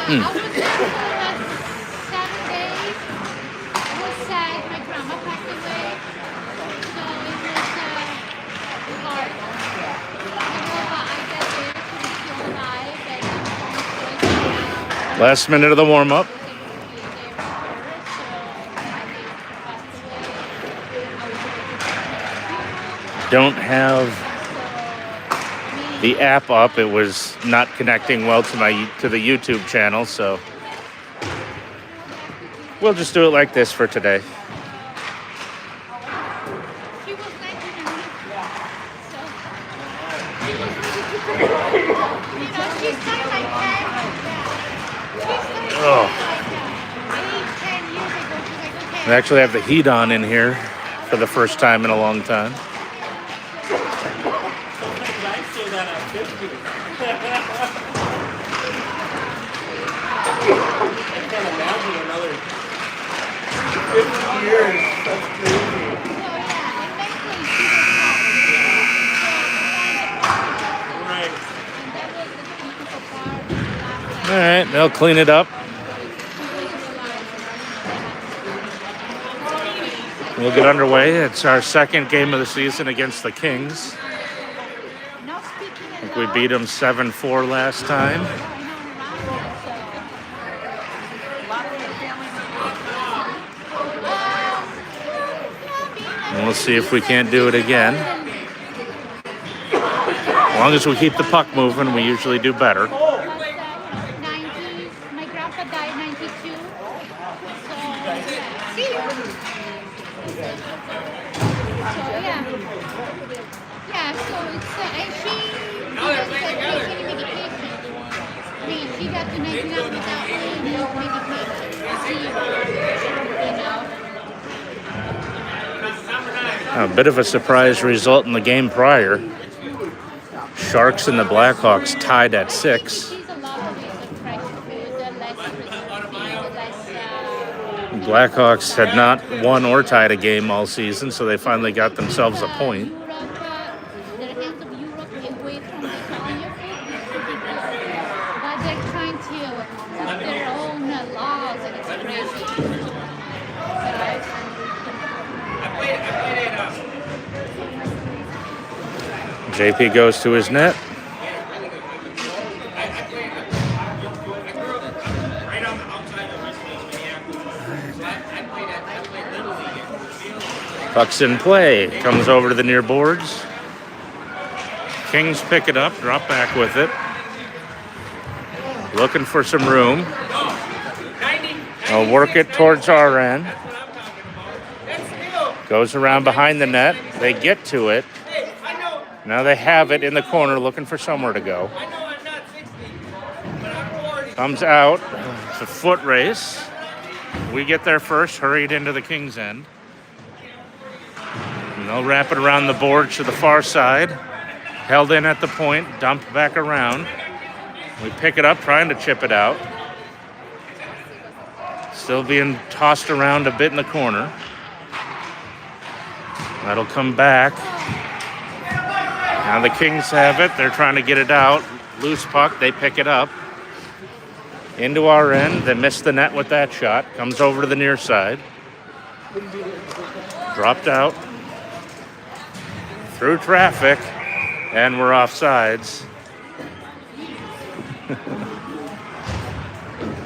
I was there for like 7 days. I was sad. My grandma passed away, so it was hard. But I got there to be still alive, and I'm so Last minute of the warm-up. Don't have the app up. It was not connecting well to the YouTube channel, so we'll just do it like this for today. She was 1990, so she's kind of like that. She's Oh, like 8, 10 years ago. She's like, okay. we actually have the heat on in here for the first time in a long time. All right, they'll clean it up. We'll get underway. It's our second game of the season against the Kings. I think we beat them 7-4 last time. And we'll see if we can't do it again. As long as we keep the puck moving, we usually do better. My grandpa died in 92. So it's and she doesn't take any medication. I mean, she got to 99 without any medication. A bit of a surprise result in the game prior. Sharks and the Blackhawks tied at 6. Blackhawks had not won or tied a game all season, so they finally got themselves a point. JP goes to his net. Puck's in play. Comes over to the near boards. Kings pick it up, drop back with it. Looking for some room. They'll work it towards our end. Goes around behind the net. They get to it. Now they have it in the corner, looking for somewhere to go. Comes out. It's a foot race. We get there first, hurried into the Kings' end. And they'll wrap it around the boards to the far side. Held in at the point, dumped back around. We pick it up, trying to chip it out. Still being tossed around a bit in the corner. That'll come back. Now the Kings have it. They're trying to get it out. Loose puck. They pick it up. Into our end. They miss the net with that shot. Comes over to the near side. Dropped out. Through traffic. And we're offsides.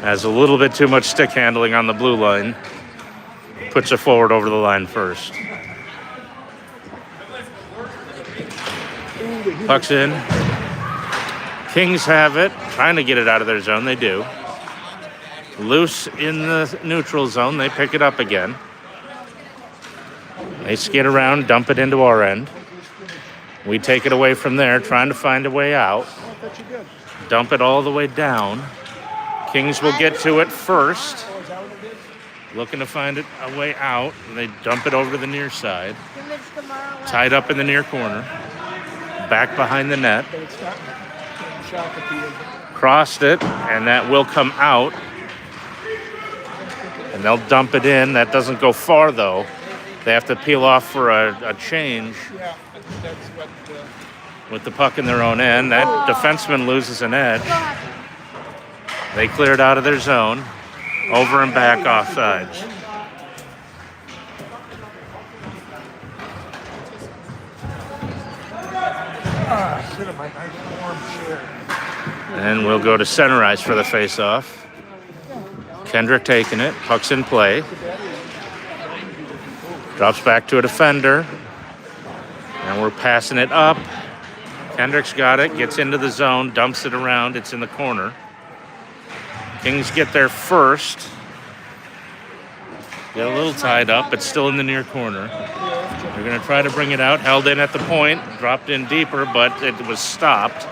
Has a little bit too much stick handling on the blue line. Puts it forward over the line first. Puck's in. Kings have it. Trying to get it out of their zone. They do. Loose in the neutral zone. They pick it up again. They skid around, dump it into our end. We take it away from there, trying to find a way out. I thought you did. Dump it all the way down. Kings will get to it first. Oh, is that what it is? Looking to find a way out. And they dump it over to the near side. tomorrow. Tied up in the near corner. Back behind the net. But it's not shot at the Crossed it, and that will come out. And they'll dump it in. That doesn't go far, though. They have to peel off for a change yeah, that's what. with the puck in their own end. That defenseman loses an edge. They cleared out of their zone. Over and back offsides. Sit in my nice warm chair. And we'll go to center ice for the face-off. Kendrick taking it. Puck's in play. Drops back to a defender. And we're passing it up. Kendrick's got it. Gets into the zone. Dumps it around. It's in the corner. Kings get there first. Get a little tied up, but still in the near corner. They're going to try to bring it out. Held in at the point. Dropped in deeper, but it was stopped.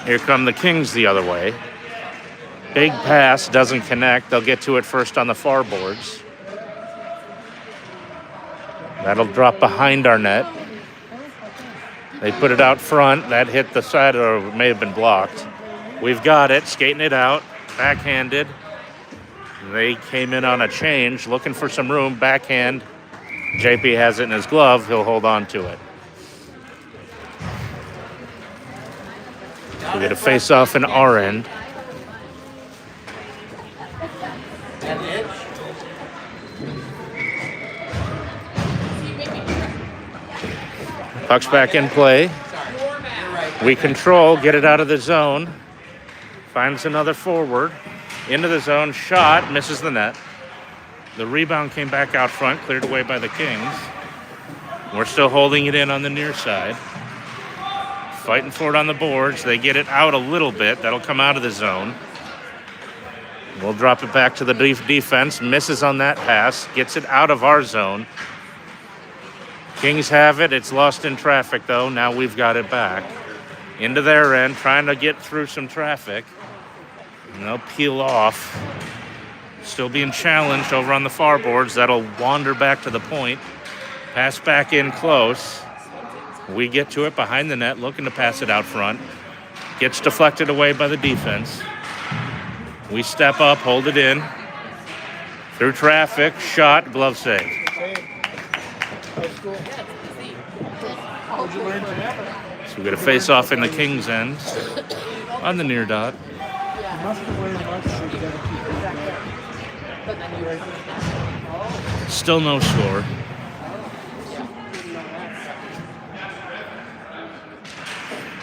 Here come the Kings the other way. Big pass, doesn't connect. They'll get to it first on the far boards. That'll drop behind our net. They put it out front. That hit the side, or it may have been blocked. We've got it, skating it out, backhanded. They came in on a change, looking for some room, backhand. JP has it in his glove. He'll hold on to it. We get a face-off in our end. Puck's back in play. We control, get it out of the zone. Finds another forward. Into the zone, shot, misses the net. The rebound came back out front, cleared away by the Kings. We're still holding it in on the near side. Fighting for it on the boards. They get it out a little bit. That'll come out of the zone. We'll drop it back to the defense. Misses on that pass. Gets it out of our zone. Kings have it. It's lost in traffic, though. Now we've got it back. Into their end, trying to get through some traffic. And they'll peel off. Still being challenged over on the far boards. That'll wander back to the point. Pass back in close. We get to it behind the net, looking to pass it out front. Gets deflected away by the defense. We step up, hold it in. Through traffic, shot, glove save. How's school? How'd you learn from that? So we get a face-off in the Kings' end on the near dot. You must have learned much. You gotta keep it. Still no score.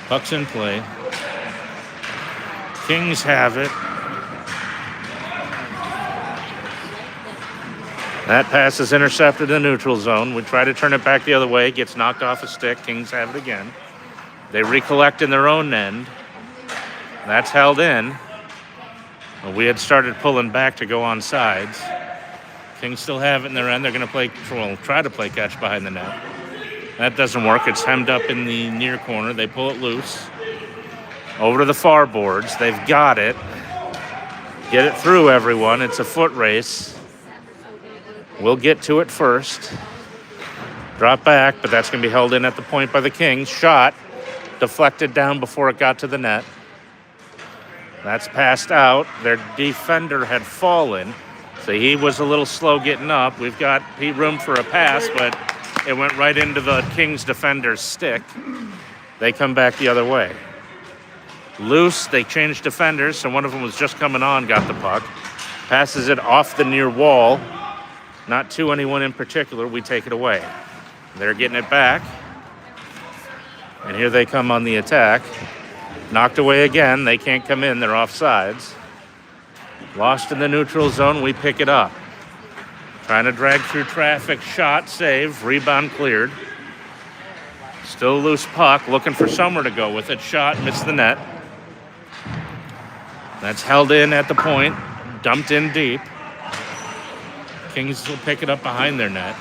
Puck's in play. Kings have it. That pass is intercepted in the neutral zone. We try to turn it back the other way. Gets knocked off a stick. Kings have it again. They recollect in their own end. That's held in. We had started pulling back to go on sides. Kings still have it in their end. They're going to try to play catch behind the net. That doesn't work. It's hemmed up in the near corner. They pull it loose. Over to the far boards. They've got it. Get it through, everyone. It's a foot race. We'll get to it first. Drop back, but that's going to be held in at the point by the Kings. Shot. Deflected down before it got to the net. That's passed out. Their defender had fallen, so he was a little slow getting up. We've got room for a pass, but it went right into the Kings defender's stick. They come back the other way. Loose, they changed defenders, so one of them was just coming on, got the puck. Passes it off the near wall. Not to anyone in particular, we take it away. They're getting it back. And here they come on the attack. Knocked away again. They can't come in. They're offsides. Lost in the neutral zone. We pick it up. Trying to drag through traffic. Shot, save. Rebound cleared. Still loose puck. Looking for somewhere to go with it. Shot, missed the net. That's held in at the point. Dumped in deep. Kings will pick it up behind their net.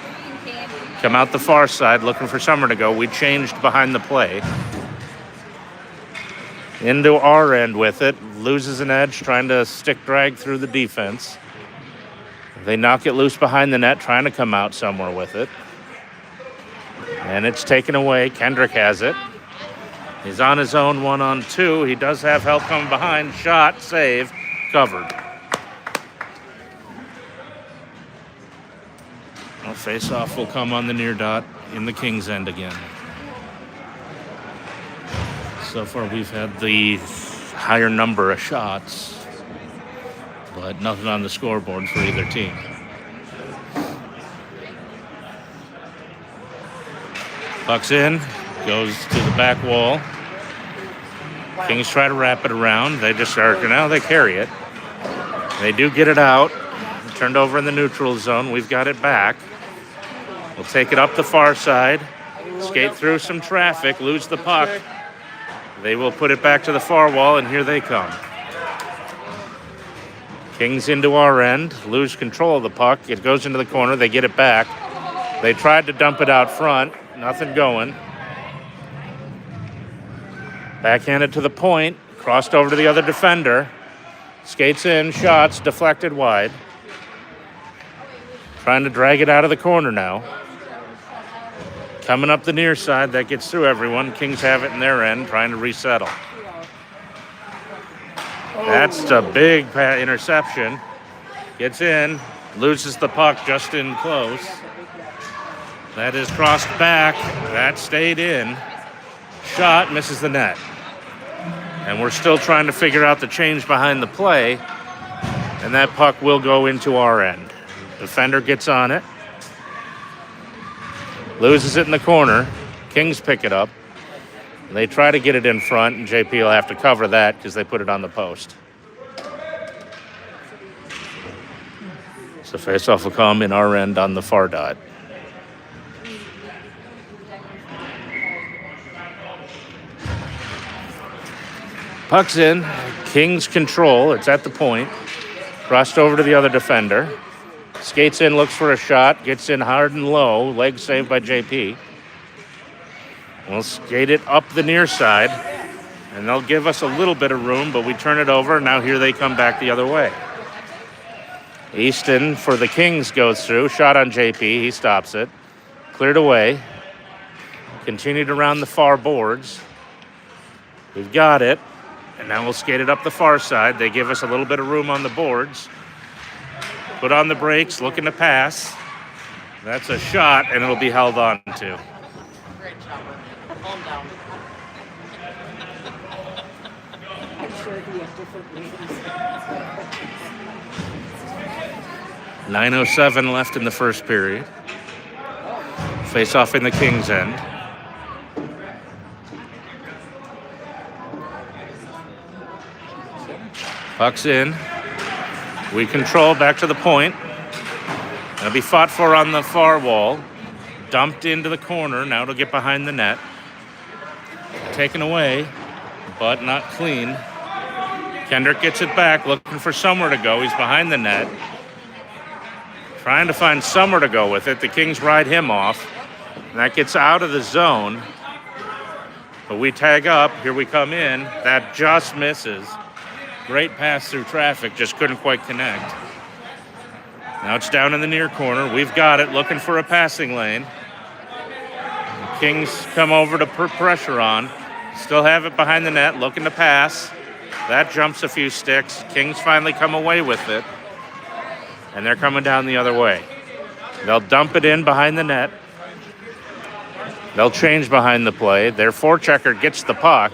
come out the far side looking for somewhere to go. We changed behind the play. Into our end with it. Loses an edge trying to stick drag through the defense. They knock it loose behind the net, trying to come out somewhere with it. And it's taken away. Kendrick has it. He's on his own 1-on-2. He does have help coming behind. Shot, save, covered. Well, face-off will come on the near dot in the Kings' end again. So far we've had the higher number of shots, but nothing on the scoreboard for either team. Puck's in, goes to the back wall. Kings try to wrap it around. They just are, now they carry it. They do get it out. Turned over in the neutral zone. We've got it back. We'll take it up the far side. Skate through some traffic, lose the puck. They will put it back to the far wall, and here they come. Kings into our end, lose control of the puck. It goes into the corner. They get it back. They tried to dump it out front. Nothing going. Backhanded to the point. Crossed over to the other defender. Skates in, shots, deflected wide. Trying to drag it out of the corner now. Coming up the near side, that gets through everyone. Kings have it in their end, trying to resettle. That's a big interception. Gets in, loses the puck just in close. That is crossed back. That stayed in. Shot, misses the net. And we're still trying to figure out the change behind the play. And that puck will go into our end. Defender gets on it. Loses it in the corner. Kings pick it up. They try to get it in front, and JP will have to cover that because they put it on the post. So faceoff will come in our end on the far dot. Puck's in. Kings control. It's at the point. Crossed over to the other defender. Skates in, looks for a shot, gets in hard and low, leg saved by JP. We'll skate it up the near side, and they'll give us a little bit of room, but we turn it over, and now here they come back the other way. Easton for the Kings goes through, shot on JP, he stops it. Cleared away. Continued around the far boards. We've got it, and now we'll skate it up the far side. They give us a little bit of room on the boards. Put on the brakes, looking to pass. That's a shot, and it'll be held on to. Great job. Calm down. I'm sure he has different names. 9:07 left in the first period. Face off in the Kings' end. Puck's in. We control back to the point. It'll be fought for on the far wall. Dumped into the corner. Now it'll get behind the net. Taken away, but not clean. Kendrick gets it back, looking for somewhere to go. He's behind the net. Trying to find somewhere to go with it. The Kings ride him off. And that gets out of the zone. But we tag up. Here we come in. That just misses. Great pass through traffic, just couldn't quite connect. Now it's down in the near corner. We've got it, looking for a passing lane. The Kings come over to put pressure on. Still have it behind the net, looking to pass. That jumps a few sticks. Kings finally come away with it. And they're coming down the other way. They'll dump it in behind the net. They'll change behind the play. Their forechecker gets the puck.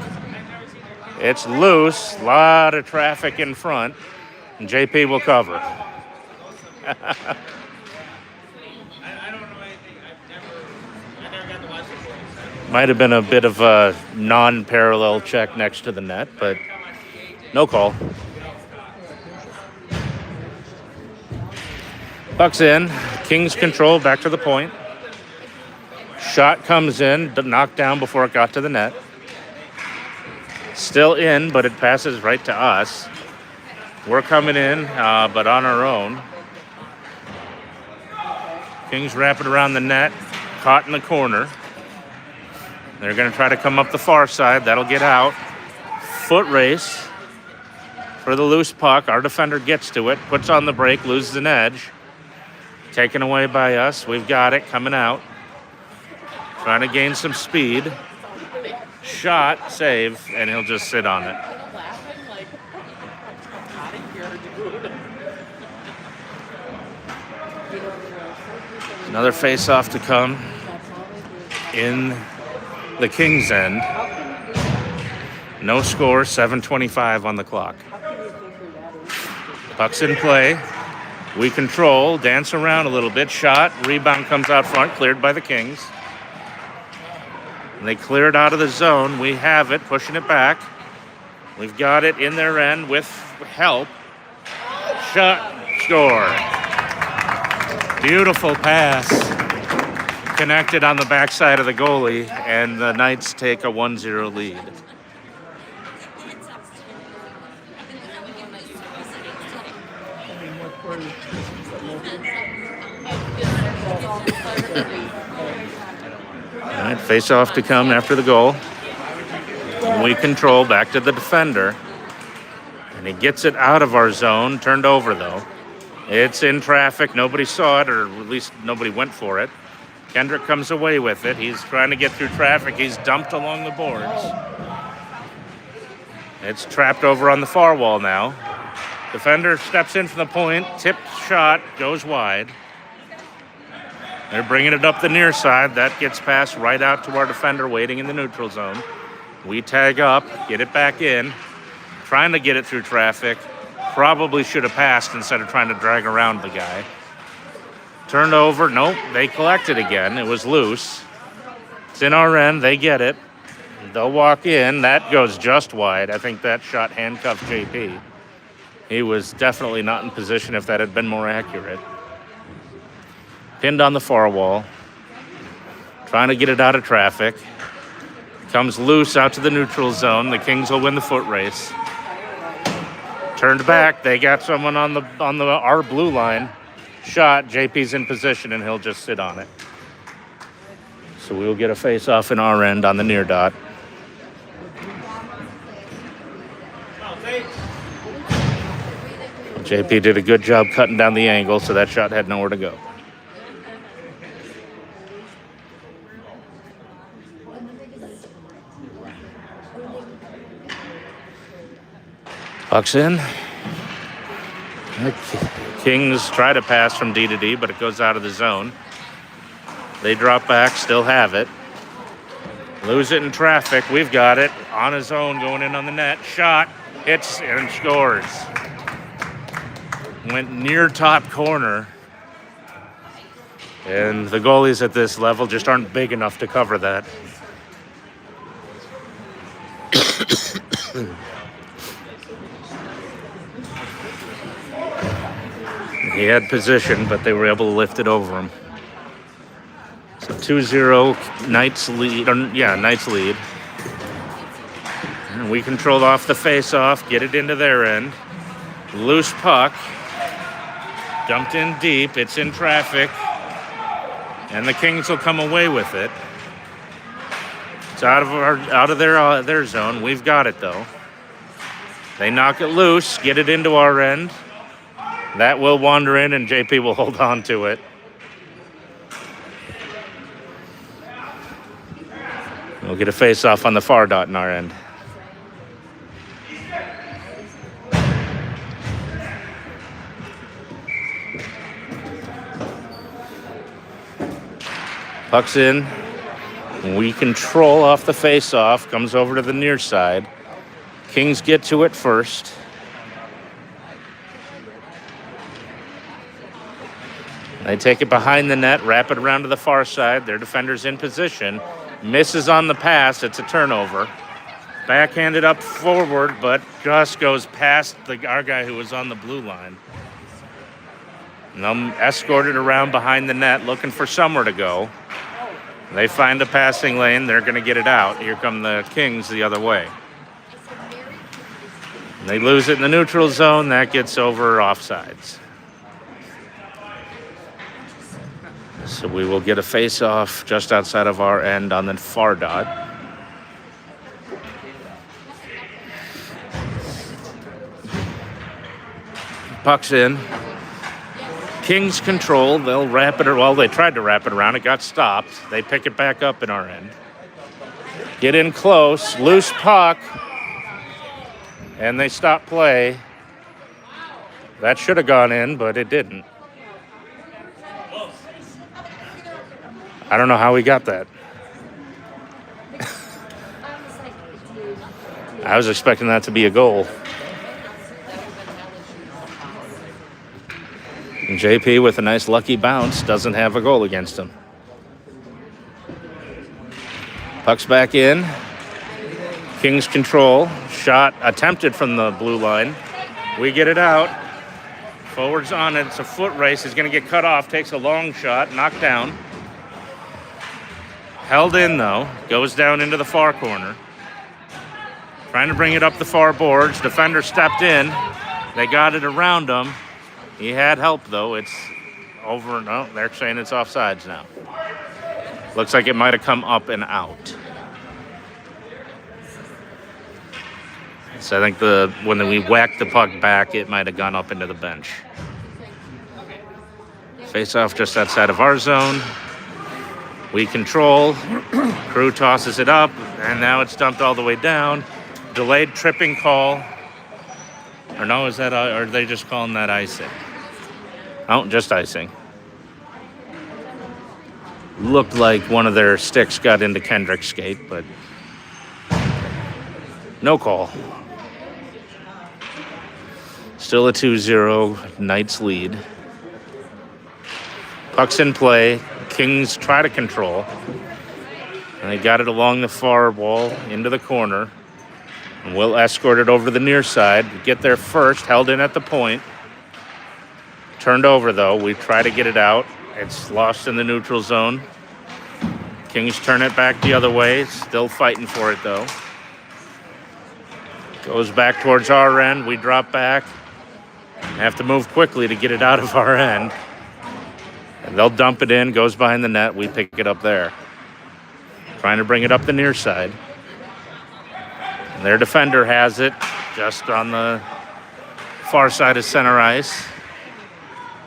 It's loose, a lot of traffic in front, and JP will cover. Might have been a bit of a non-parallel check next to the net, but no call. Puck's in, Kings control, back to the point. Shot comes in, knocked down before it got to the net. Still in, but it passes right to us. We're coming in, but on our own. Kings wrap it around the net. caught in the corner. They're going to try to come up the far side. That'll get out. Foot race for the loose puck. Our defender gets to it, puts on the brake, loses an edge. Taken away by us. We've got it coming out. Trying to gain some speed. Shot, save, and he'll just sit on it. Laughing like, out of here, dude. Another face-off to come in the Kings' end. No score, 7:25 on the clock. Puck's in play. We control, dance around a little bit. Shot, rebound comes out front, cleared by the Kings. And they clear it out of the zone. We have it, pushing it back. We've got it in their end with help. Shot, score. Beautiful pass. Connected on the backside of the goalie, and the Knights take a 1-0 lead. All right, face off to come after the goal. We control back to the defender. And he gets it out of our zone, turned over though. It's in traffic, nobody saw it, or at least nobody went for it. Kendrick comes away with it. He's trying to get through traffic. He's dumped along the boards. It's trapped over on the far wall now. Defender steps in from the point, tipped shot, goes wide. They're bringing it up the near side. That gets passed right out to our defender waiting in the neutral zone. We tag up, get it back in, trying to get it through traffic. Probably should have passed instead of trying to drag around the guy. Turned over, nope, they collect it again. It was loose. It's in our end, they get it. They'll walk in, that goes just wide. I think that shot handcuffed JP. He was definitely not in position if that had been more accurate. Pinned on the far wall. Trying to get it out of traffic. Comes loose out to the neutral zone. The Kings will win the foot race. Turned back, they got someone on the our blue line. Shot, JP's in position and he'll just sit on it. So we'll get a face off in our end on the near dot. JP did a good job cutting down the angle, so that shot had nowhere to go. Puck's in. The Kings try to pass from D to D, but it goes out of the zone. They drop back, still have it. Lose it in traffic. We've got it on his own, going in on the net. Shot, hits, and scores. Went near top corner. And the goalies at this level just aren't big enough to cover that. He had position, but they were able to lift it over him. So 2-0, Knights lead. Knights lead. And we controlled off the face-off, get it into their end. Loose puck. Dumped in deep. It's in traffic. And the Kings will come away with it. It's out of their zone. We've got it, though. They knock it loose, get it into our end. That will wander in, and JP will hold on to it. We'll get a face-off on the far dot in our end. Puck's in. We control off the face-off. Comes over to the near side. Kings get to it first. They take it behind the net, wrap it around to the far side. Their defender's in position. Misses on the pass. It's a turnover. Backhanded up forward, but just goes past our guy who was on the blue line. And they'll escort it around behind the net, looking for somewhere to go. They find a passing lane. They're going to get it out. Here come the Kings the other way. And they lose it in the neutral zone. That gets over offsides. So we will get a face-off just outside of our end on the far dot. Puck's in. Kings control. They'll wrap it. Well, they tried to wrap it around. It got stopped. They pick it back up in our end. Get in close. Loose puck. And they stop play. That should have gone in, but it didn't. I don't know how we got that. I was expecting that to be a goal. And JP with a nice lucky bounce doesn't have a goal against him. Puck's back in. Kings control. Shot attempted from the blue line. We get it out. Forward's on it. It's a foot race. He's going to get cut off. Takes a long shot. Knocked down. Held in, though. Goes down into the far corner. Trying to bring it up the far boards. Defender stepped in. They got it around him. He had help, though. It's over. No, they're saying it's offsides now. Looks like it might have come up and out. So I think when we whacked the puck back, it might have gone up into the bench. Face off just outside of our zone. We control. Crew tosses it up, and now it's dumped all the way down. Delayed tripping call. Or no, or are they just calling that icing? Oh, just icing. Looked like one of their sticks got into Kendrick's skate, but no call. Still a 2-0 Knights lead. Puck's in play. Kings try to control. And they got it along the far wall into the corner. And we'll escort it over to the near side. Get there first, held in at the point. Turned over, though. We try to get it out. It's lost in the neutral zone. Kings turn it back the other way. Still fighting for it, though. Goes back towards our end. We drop back. Have to move quickly to get it out of our end. And they'll dump it in. Goes behind the net. We pick it up there. Trying to bring it up the near side. And their defender has it just on the far side of center ice.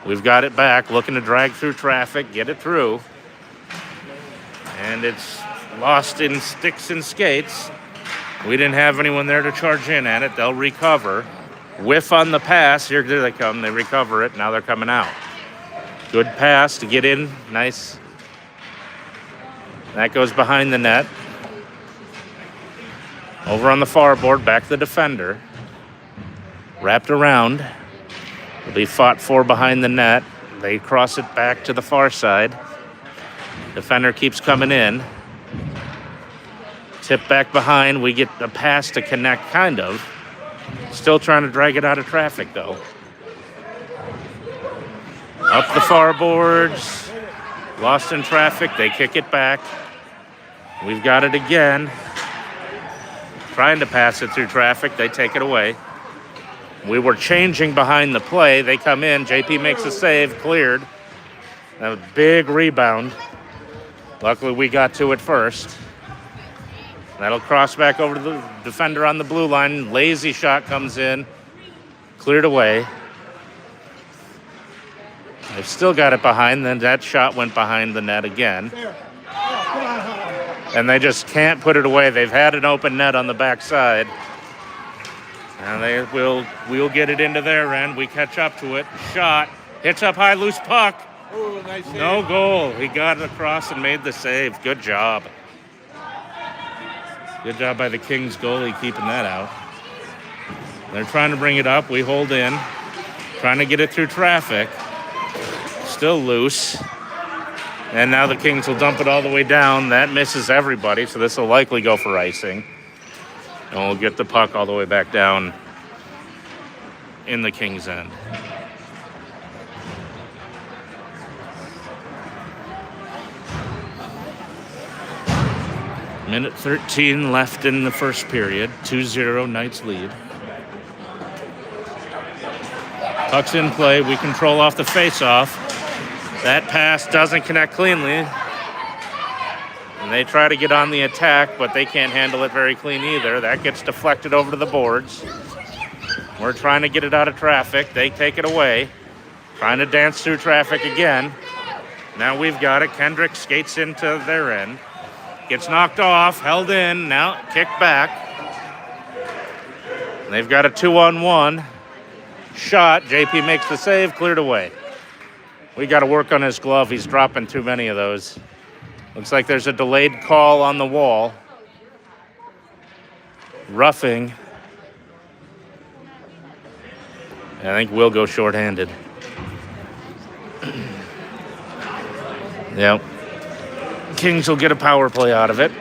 We've got it back, looking to drag through traffic, get it through. And it's lost in sticks and skates. We didn't have anyone there to charge in at it. They'll recover. Whiff on the pass. Here they come. They recover it. Now they're coming out. Good pass to get in. Nice. That goes behind the net. Over on the far board, back to the defender. Wrapped around. Will be fought for behind the net. They cross it back to the far side. Defender keeps coming in. Tip back behind. We get a pass to connect, kind of. Still trying to drag it out of traffic, though. Up the far boards. Lost in traffic. They kick it back. We've got it again. Trying to pass it through traffic. They take it away. We were changing behind the play. They come in. JP makes a save. Cleared. A big rebound. Luckily, we got to it first. That'll cross back over to the defender on the blue line. Lazy shot comes in. Cleared away. They've still got it behind. Then that shot went behind the net again. And they just can't put it away. They've had an open net on the backside. And we'll get it into their end. We catch up to it. Shot. Hits up high, loose puck. Ooh, nice save. No goal. He got it across and made the save. Good job. Good job by the Kings goalie keeping that out. They're trying to bring it up. We hold in. Trying to get it through traffic. Still loose. And now the Kings will dump it all the way down. That misses everybody, so this will likely go for icing. And we'll get the puck all the way back down in the Kings' end. Minute 13 left in the first period. 2-0 Knights lead. Puck's in play. We control off the face-off. That pass doesn't connect cleanly. And they try to get on the attack, but they can't handle it very clean either. That gets deflected over to the boards. We're trying to get it out of traffic. They take it away. Trying to dance through traffic again. Now we've got it. Kendrick skates into their end. Gets knocked off, held in, now kicked back. They've got a 2-on-1 shot. JP makes the save, cleared away. We got to work on his glove. He's dropping too many of those. Looks like there's a delayed call on the wall. Roughing. I think we'll go shorthanded. Yep. Kings will get a power play out of it.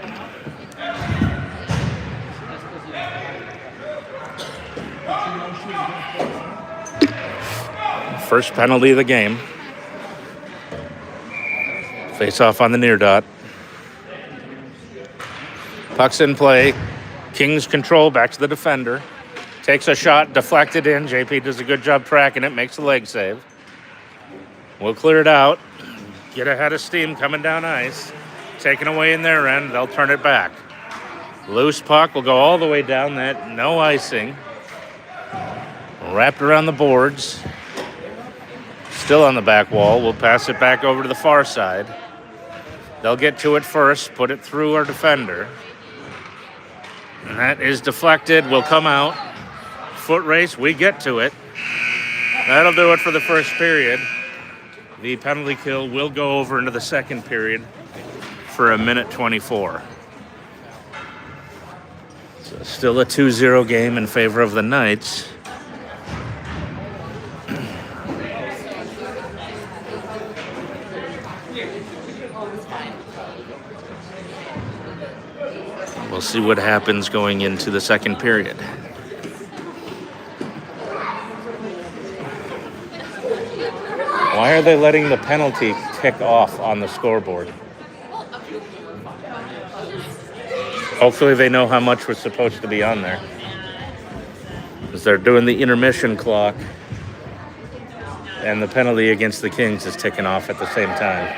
First penalty of the game. Face off on the near dot. Puck's in play. Kings control back to the defender. Takes a shot, deflected in. JP does a good job tracking it, makes the leg save. We'll clear it out. Get ahead of steam coming down ice. Taken away in their end, they'll turn it back. Loose puck will go all the way down that, no icing. Wrapped around the boards. Still on the back wall. We'll pass it back over to the far side. They'll get to it first, put it through our defender. And that is deflected, will come out. Foot race, we get to it. That'll do it for the first period. The penalty kill will go over into the second period for a minute 24. So still a 2-0 game in favor of the Knights. We'll see what happens going into the second period. Why are they letting the penalty tick off on the scoreboard? Hopefully they know how much was supposed to be on there. Because they're doing the intermission clock. And the penalty against the Kings is ticking off at the same time.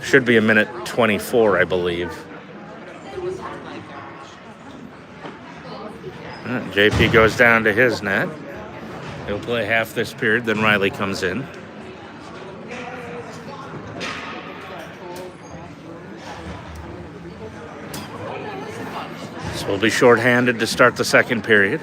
Should be a minute 24, I believe. JP goes down to his net. He'll play half this period, then Riley comes in. So we'll be shorthanded to start the second period.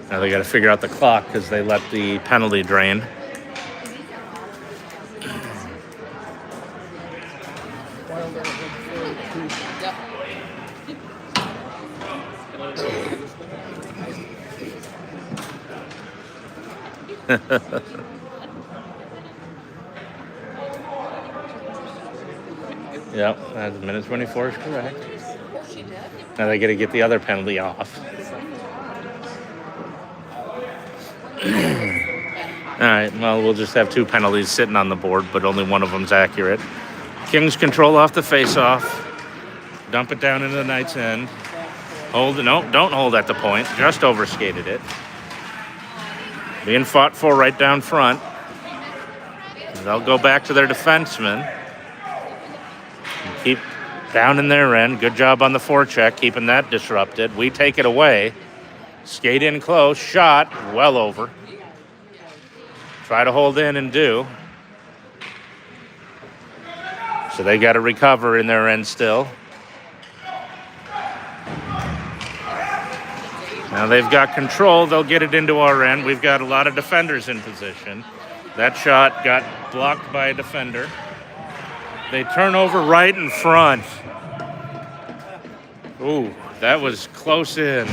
Now they got to figure out the clock because they let the penalty drain. Yep, that's minute 24 is correct. Now they got to get the other penalty off. All right, well, we'll just have two penalties sitting on the board, but only one of them's accurate. Kings control off the face-off. Dump it down into the Knights' end. Hold it. No, don't hold at the point. Just overskated it. Being fought for right down front. They'll go back to their defensemen. Keep down in their end. Good job on the forecheck, keeping that disrupted. We take it away. Skate in close. Shot. Well over. Try to hold in and do. So they got to recover in their end still. Now they've got control. They'll get it into our end. We've got a lot of defenders in position. That shot got blocked by a defender. They turn over right in front. Ooh, that was close in.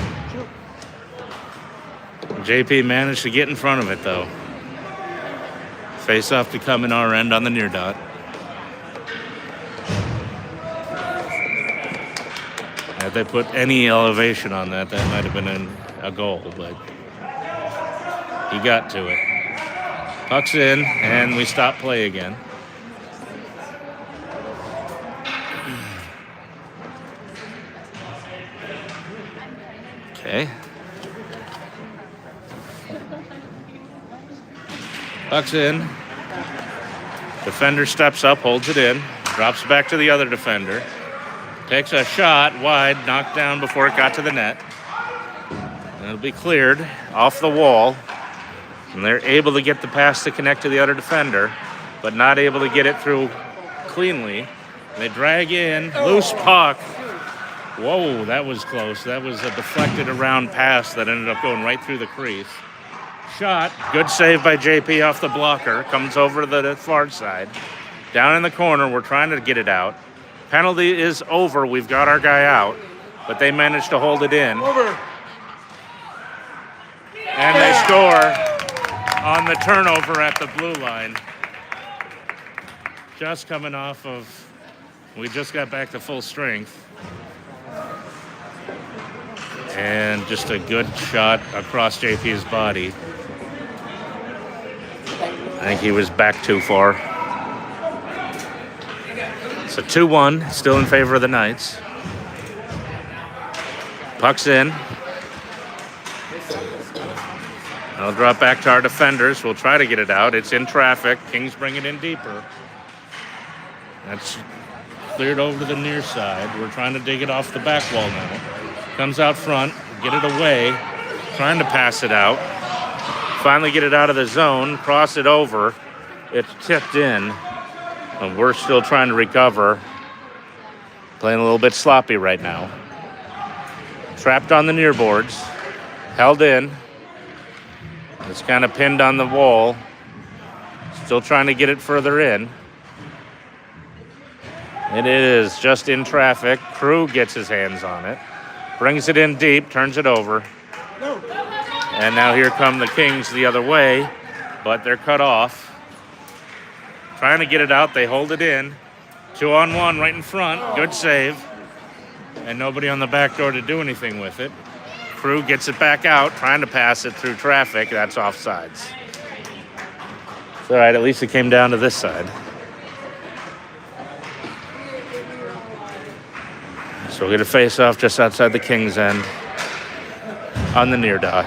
JP managed to get in front of it, though. Face-off to come in our end on the near dot. If they put any elevation on that, that might have been a goal, but he got to it. Puck's in, and we stop play again. Puck's in. Defender steps up, holds it in, drops back to the other defender. Takes a shot wide, knocked down before it got to the net. And it'll be cleared off the wall. And they're able to get the pass to connect to the other defender, but not able to get it through cleanly. They drag in, loose puck. Whoa, that was close. That was a deflected around pass that ended up going right through the crease. Shot, good save by JP off the blocker. Comes over to the far side. Down in the corner, we're trying to get it out. Penalty is over. We've got our guy out, but they managed to hold it in. Over. And they score on the turnover at the blue line. Just coming off of, we just got back to full strength. And just a good shot across JP's body. I think he was back too far. So 2-1, still in favor of the Knights. Puck's in. I'll drop back to our defenders. We'll try to get it out. It's in traffic. Kings bring it in deeper. That's cleared over to the near side. We're trying to dig it off the back wall now. Comes out front, get it away. Trying to pass it out. Finally get it out of the zone, cross it over. It's tipped in. And we're still trying to recover. Playing a little bit sloppy right now. Trapped on the near boards. Held in. It's kind of pinned on the wall. Still trying to get it further in. It is just in traffic. Crew gets his hands on it. Brings it in deep, turns it over. And now here come the Kings the other way, but they're cut off. Trying to get it out, they hold it in. 2-on-1 right in front, good save. And nobody on the back door to do anything with it. Crew gets it back out, trying to pass it through traffic. That's offsides. It's all right, at least it came down to this side. So we'll get a face-off just outside the Kings end on the near dot.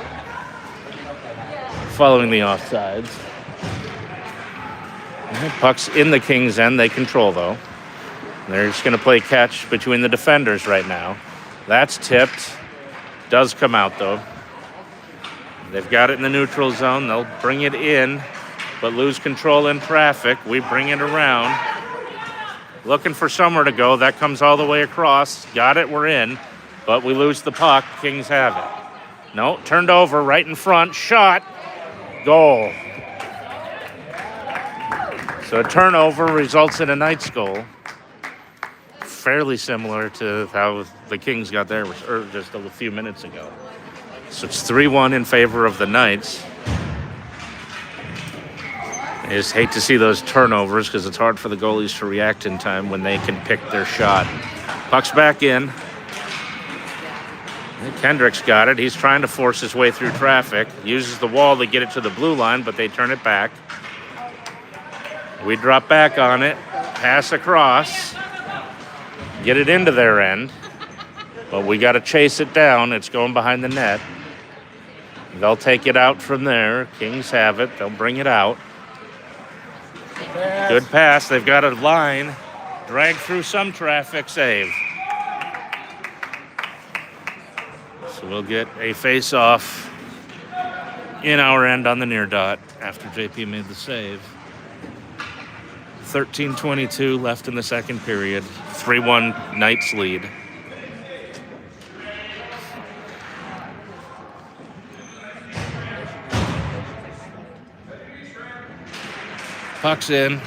Following the offsides. Puck's in the Kings end. They control, though. They're just going to play catch between the defenders right now. That's tipped. Does come out, though. They've got it in the neutral zone. They'll bring it in, but lose control in traffic. We bring it around. Looking for somewhere to go. That comes all the way across. Got it, we're in. But we lose the puck. Kings have it. No, turned over right in front. Shot. Goal. So a turnover results in a Knights goal. Fairly similar to how the Kings got there just a few minutes ago. So it's 3-1 in favor of the Knights. I just hate to see those turnovers because it's hard for the goalies to react in time when they can pick their shot. Puck's back in. Kendrick's got it. He's trying to force his way through traffic. Uses the wall to get it to the blue line, but they turn it back. We drop back on it. Pass across. Get it into their end. But we got to chase it down. It's going behind the net. They'll take it out from there. Kings have it. They'll bring it out. Good pass. They've got a line. Drag through some traffic. Save. So we'll get a face-off in our end on the near dot after JP made the save. 13:22 left in the second period. 3-1 Knights lead. Puck's in.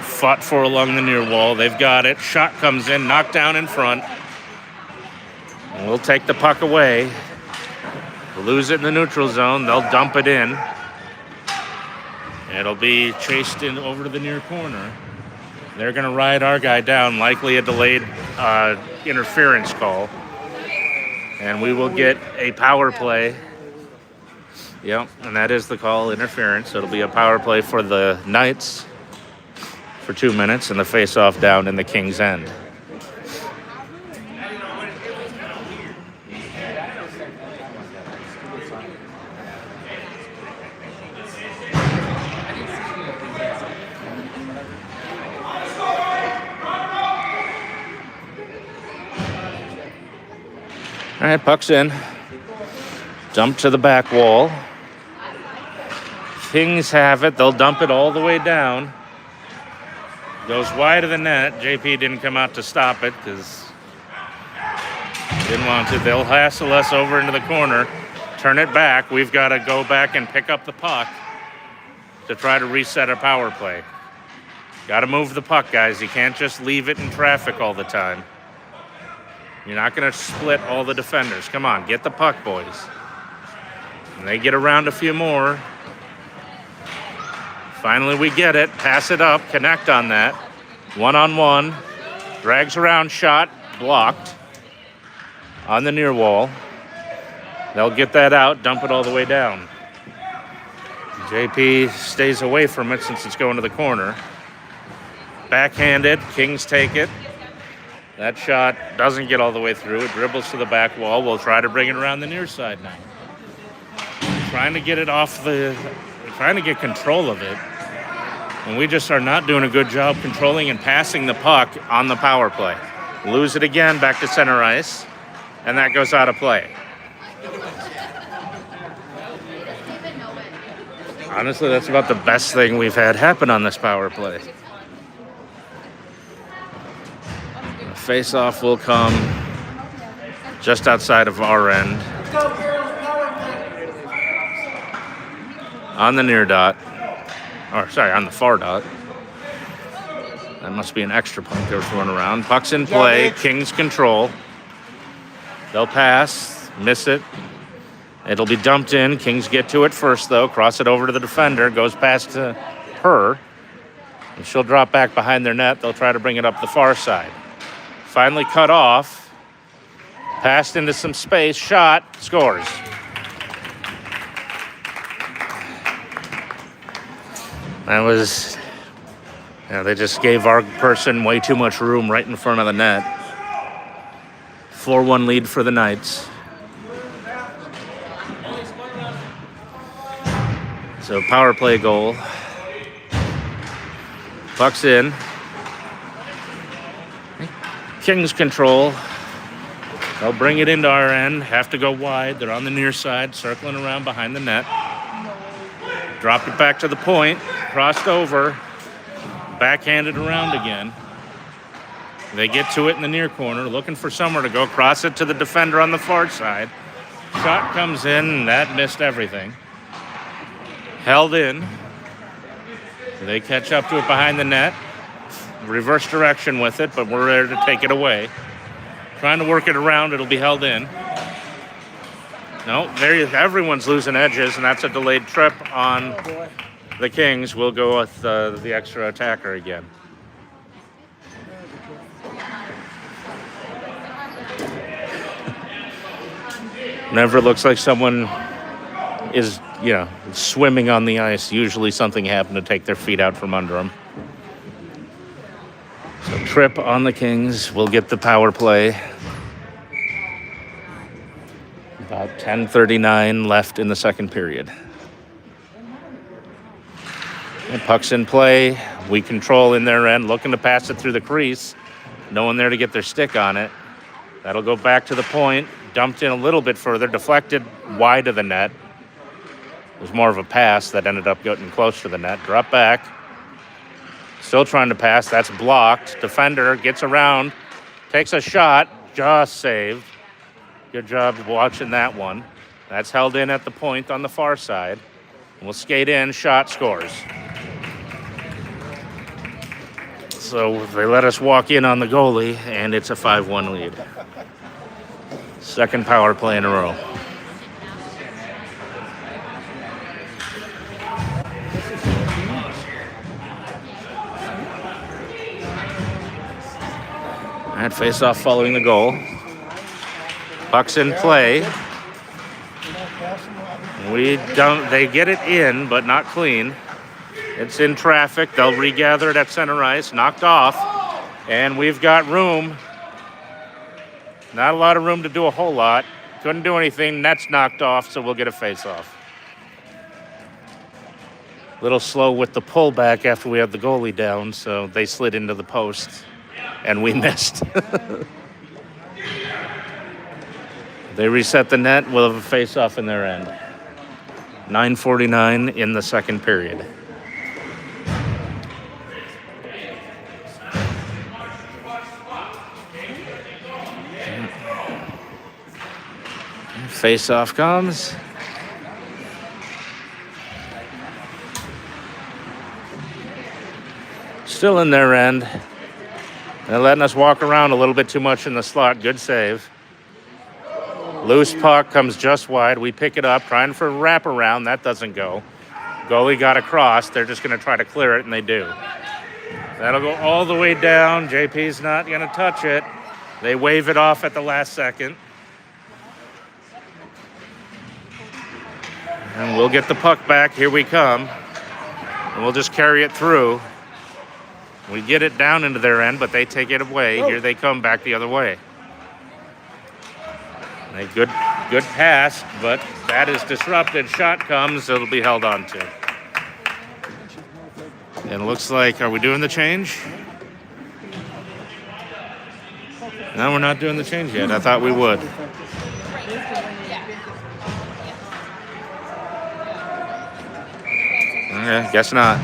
Fought for along the near wall. They've got it. Shot comes in. Knocked down in front. And we'll take the puck away. We'll lose it in the neutral zone. They'll dump it in. It'll be chased in over to the near corner. They're going to ride our guy down, likely a delayed interference call. And we will get a power play. Yep, and that is the call, interference. It'll be a power play for the Knights for 2 minutes and the face-off down in the Kings' end. All right, puck's in. Dump to the back wall. Kings have it. They'll dump it all the way down. Goes wide of the net. JP didn't come out to stop it because didn't want to. They'll hassle us over into the corner. Turn it back. We've got to go back and pick up the puck to try to reset our power play. Got to move the puck, guys. You can't just leave it in traffic all the time. You're not going to split all the defenders. Come on, get the puck, boys. And they get around a few more. Finally, we get it. Pass it up. Connect on that. One-on-one. Drags around, shot. Blocked. On the near wall. They'll get that out. Dump it all the way down. JP stays away from it since it's going to the corner. Backhanded. Kings take it. That shot doesn't get all the way through. It dribbles to the back wall. We'll try to bring it around the near side now. Trying to get it off trying to get control of it. And we just are not doing a good job controlling and passing the puck on the power play. Lose it again, back to center ice. And that goes out of play. Honestly, that's about the best thing we've had happen on this power play. Face-off will come just outside of our end. On the near dot. On the far dot. That must be an extra puck they're throwing around. Puck's in play. Kings control. They'll pass. Miss it. It'll be dumped in. Kings get to it first, though. Cross it over to the defender. Goes past to her. And she'll drop back behind their net. They'll try to bring it up the far side. Finally cut off. Passed into some space. Shot. Scores. That was... they just gave our person way too much room right in front of the net. 4-1 lead for the Knights. So power play goal. Puck's in. Kings control. They'll bring it into our end. Have to go wide. They're on the near side, circling around behind the net. Dropped it back to the point. Crossed over. Backhanded around again. They get to it in the near corner, looking for somewhere to go. Cross it to the defender on the far side. Shot comes in, and that missed everything. Held in. They catch up to it behind the net. Reverse direction with it, but we're there to take it away. Trying to work it around. It'll be held in. No, everyone's losing edges, and that's a delayed trip on the Kings. We'll go with the extra attacker again. Never looks like someone is, swimming on the ice. Usually something happened to take their feet out from under them. So trip on the Kings. We'll get the power play. About 10:39 left in the second period. And puck's in play. We control in their end, looking to pass it through the crease. No one there to get their stick on it. That'll go back to the point. Dumped in a little bit further, deflected wide of the net. It was more of a pass that ended up getting close to the net. Drop back. Still trying to pass. That's blocked. Defender gets around. Takes a shot. Just saved. Good job watching that one. That's held in at the point on the far side. We'll skate in. Shot scores. So they let us walk in on the goalie, and it's a 5-1 lead. Second power play in a row. And face-off following the goal. Puck's in play. They get it in, but not clean. It's in traffic. They'll regather it at center ice. Knocked off. And we've got room. Not a lot of room to do a whole lot. Couldn't do anything. Net's knocked off, so we'll get a face-off. A little slow with the pullback after we had the goalie down, so they slid into the post, and we missed. They reset the net. We'll have a face-off in their end. 9:49 in the second period. Face-off comes. Still in their end. They're letting us walk around a little bit too much in the slot. Good save. Loose puck comes just wide. We pick it up, trying for a wraparound. That doesn't go. Goalie got across. They're just going to try to clear it, and they do. That'll go all the way down. JP's not going to touch it. They wave it off at the last second. And we'll get the puck back. Here we come. And we'll just carry it through. We get it down into their end, but they take it away. Here they come back the other way. A good pass, but that is disrupted. Shot comes, it'll be held on to. And it looks like, are we doing the change? No, we're not doing the change yet. I thought we would. Okay, guess not.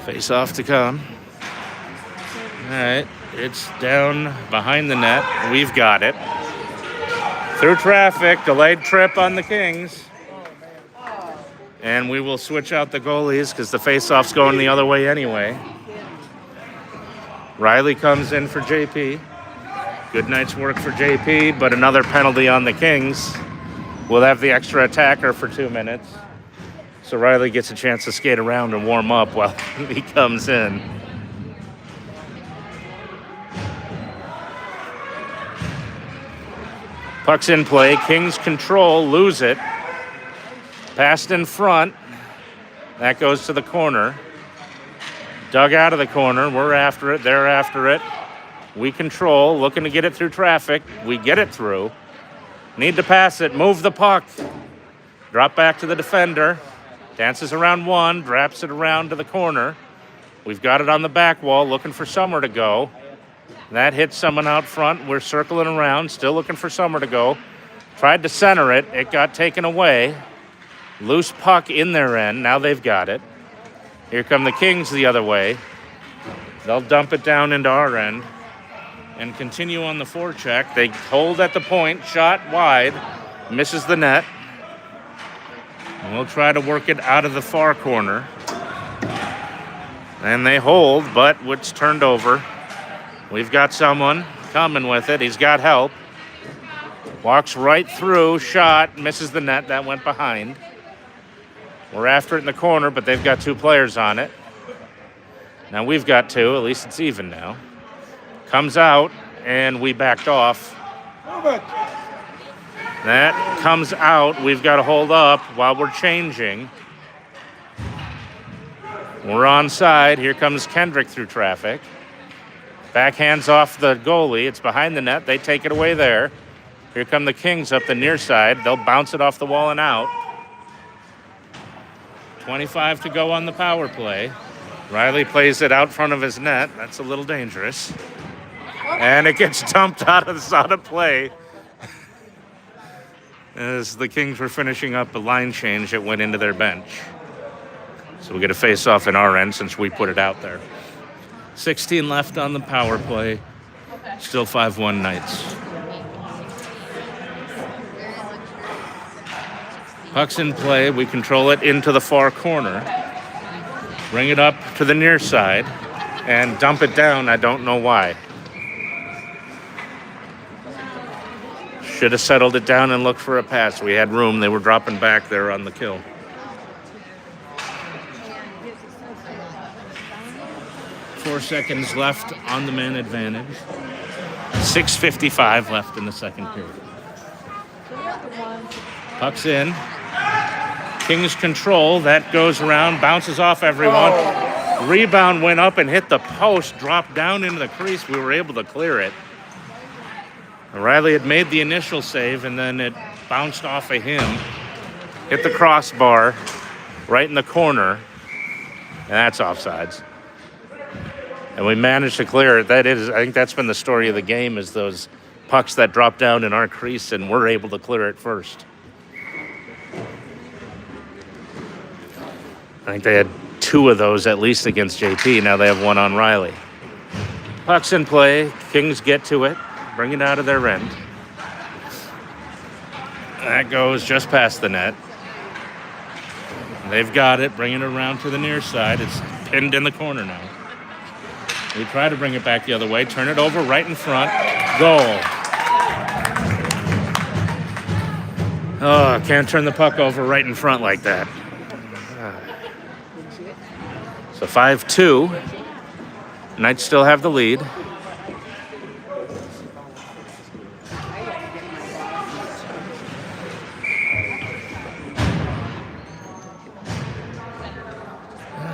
Face off to come. All right, it's down behind the net. We've got it. Through traffic, delayed trip on the Kings. And we will switch out the goalies because the face-off's going the other way anyway. Riley comes in for JP. Good night's work for JP, but another penalty on the Kings. We'll have the extra attacker for 2 minutes. So Riley gets a chance to skate around and warm up while he comes in. Puck's in play. Kings control, lose it. Passed in front. That goes to the corner. Dug out of the corner. We're after it. They're after it. We control, looking to get it through traffic. We get it through. Need to pass it. Move the puck. Drop back to the defender. Dances around one. Wraps it around to the corner. We've got it on the back wall, looking for somewhere to go. That hits someone out front. We're circling around, still looking for somewhere to go. Tried to center it. It got taken away. Loose puck in their end. Now they've got it. Here come the Kings the other way. They'll dump it down into our end and continue on the forecheck. They hold at the point. Shot wide. Misses the net. And we'll try to work it out of the far corner. And they hold, but it's turned over. We've got someone coming with it. He's got help. Walks right through. Shot. Misses the net. That went behind. We're after it in the corner, but they've got 2 players on it. Now we've got 2. At least it's even now. Comes out, and we backed off. That comes out. We've got to hold up while we're changing. We're onside. Here comes Kendrick through traffic. Backhands off the goalie. It's behind the net. They take it away there. Here come the Kings up the near side. They'll bounce it off the wall and out. 25 to go on the power play. Riley plays it out front of his net. That's a little dangerous. And it gets dumped out of play. As the Kings were finishing up a line change, it went into their bench. So we'll get a face-off in our end since we put it out there. 16 left on the power play. Still 5-1 Knights. Puck's in play. We control it into the far corner. Bring it up to the near side and dump it down. I don't know why. Should have settled it down and looked for a pass. We had room. They were dropping back there on the kill. Four seconds left on the man advantage. 6:55 left in the second period. Puck's in. Kings control. That goes around, bounces off everyone. Rebound went up and hit the post, dropped down into the crease. We were able to clear it. Riley had made the initial save, and then it bounced off of him, hit the crossbar right in the corner, and that's offsides. And we managed to clear it. I think that's been the story of the game, is those pucks that drop down in our crease, and we're able to clear it first. I think they had 2 of those at least against JT. Now they have 1 on Riley. Puck's in play. Kings get to it, bring it out of their end. That goes just past the net. They've got it, bringing it around to the near side. It's pinned in the corner now. We try to bring it back the other way, turn it over right in front. Goal. Oh, can't turn the puck over right in front like that. So 5-2. Knights still have the lead.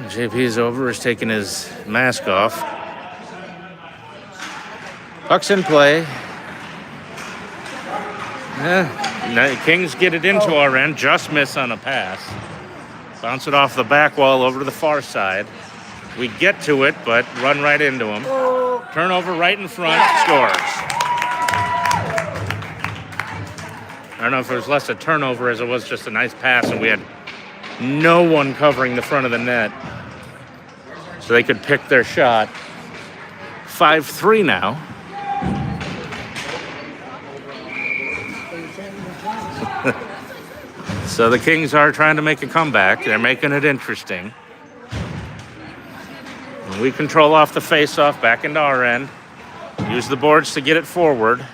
JP's over, is taking his mask off. Puck's in play. Kings get it into our end, just miss on a pass. Bounce it off the back wall over to the far side. We get to it, but run right into him. Turnover right in front, scores. I don't know if it was less a turnover as it was just a nice pass, and we had no one covering the front of the net, so they could pick their shot. 5-3 now. So the Kings are trying to make a comeback. They're making it interesting. We control off the face-off back into our end. Use the boards to get it forward.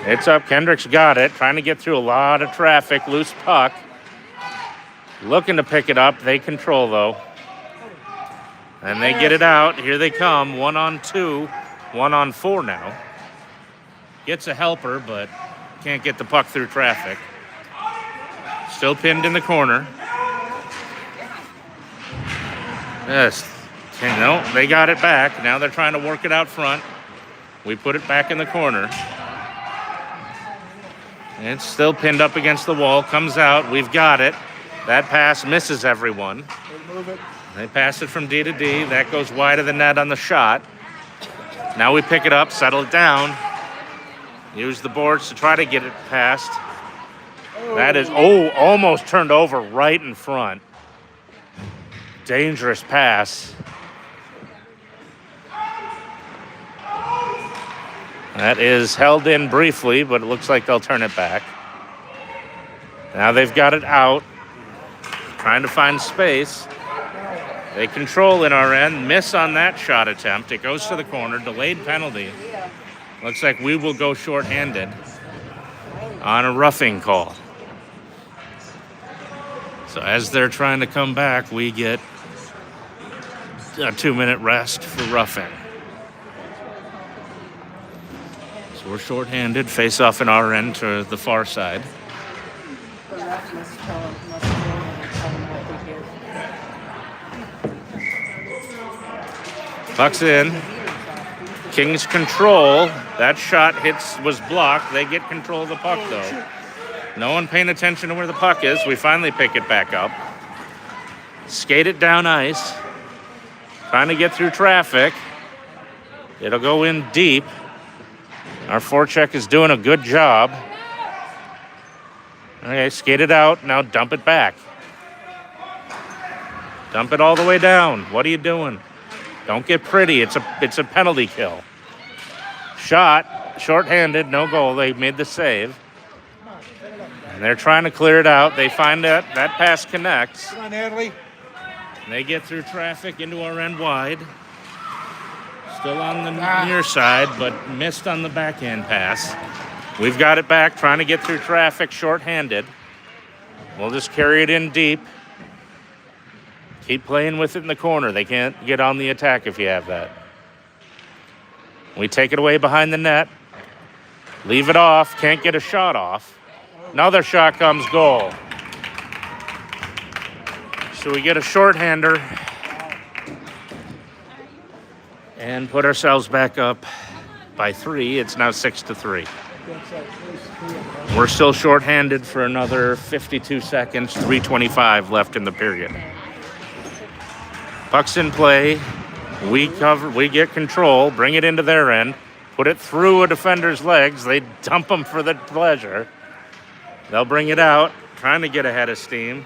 It's up. Kendrick's got it. Trying to get through a lot of traffic. Loose puck. Looking to pick it up. They control, though. And they get it out. Here they come. 1-on-2. 1-on-4 now. Gets a helper, but can't get the puck through traffic. Still pinned in the corner. Yes. No, they got it back. Now they're trying to work it out front. We put it back in the corner. It's still pinned up against the wall. Comes out. We've got it. That pass misses everyone. They pass it from D to D. That goes wide of the net on the shot. Now we pick it up, settle it down. Use the boards to try to get it past. That is, almost turned over right in front. Dangerous pass. That is held in briefly, but it looks like they'll turn it back. Now they've got it out. Trying to find space. They control in our end. Miss on that shot attempt. It goes to the corner. Delayed penalty. Looks like we will go shorthanded on a roughing call. So as they're trying to come back, we get a 2-minute rest for roughing. So we're shorthanded, face off in our end to the far side. The ref must tell them what they did. Puck's in. Kings control. That shot was blocked. They get control of the puck, though. No one paying attention to where the puck is. We finally pick it back up. Skate it down ice. Trying to get through traffic. It'll go in deep. Our forecheck is doing a good job. Okay, skate it out. Now dump it back. Dump it all the way down. What are you doing? Don't get pretty. It's a penalty kill. Shot. Shorthanded. No goal. They made the save. And they're trying to clear it out. They find that pass connects. Come on, Natalie. They get through traffic into our end wide. Still on the near side, but missed on the backhand pass. We've got it back, trying to get through traffic shorthanded. We'll just carry it in deep. Keep playing with it in the corner. They can't get on the attack if you have that. We take it away behind the net. Leave it off. Can't get a shot off. Another shot comes, goal. So we get a shorthander and put ourselves back up by 3. It's now 6-3. We're still shorthanded for another 52 seconds, 3:25 left in the period. Puck's in play. We get control, bring it into their end, put it through a defender's legs. They dump them for the pleasure. They'll bring it out, trying to get ahead of steam.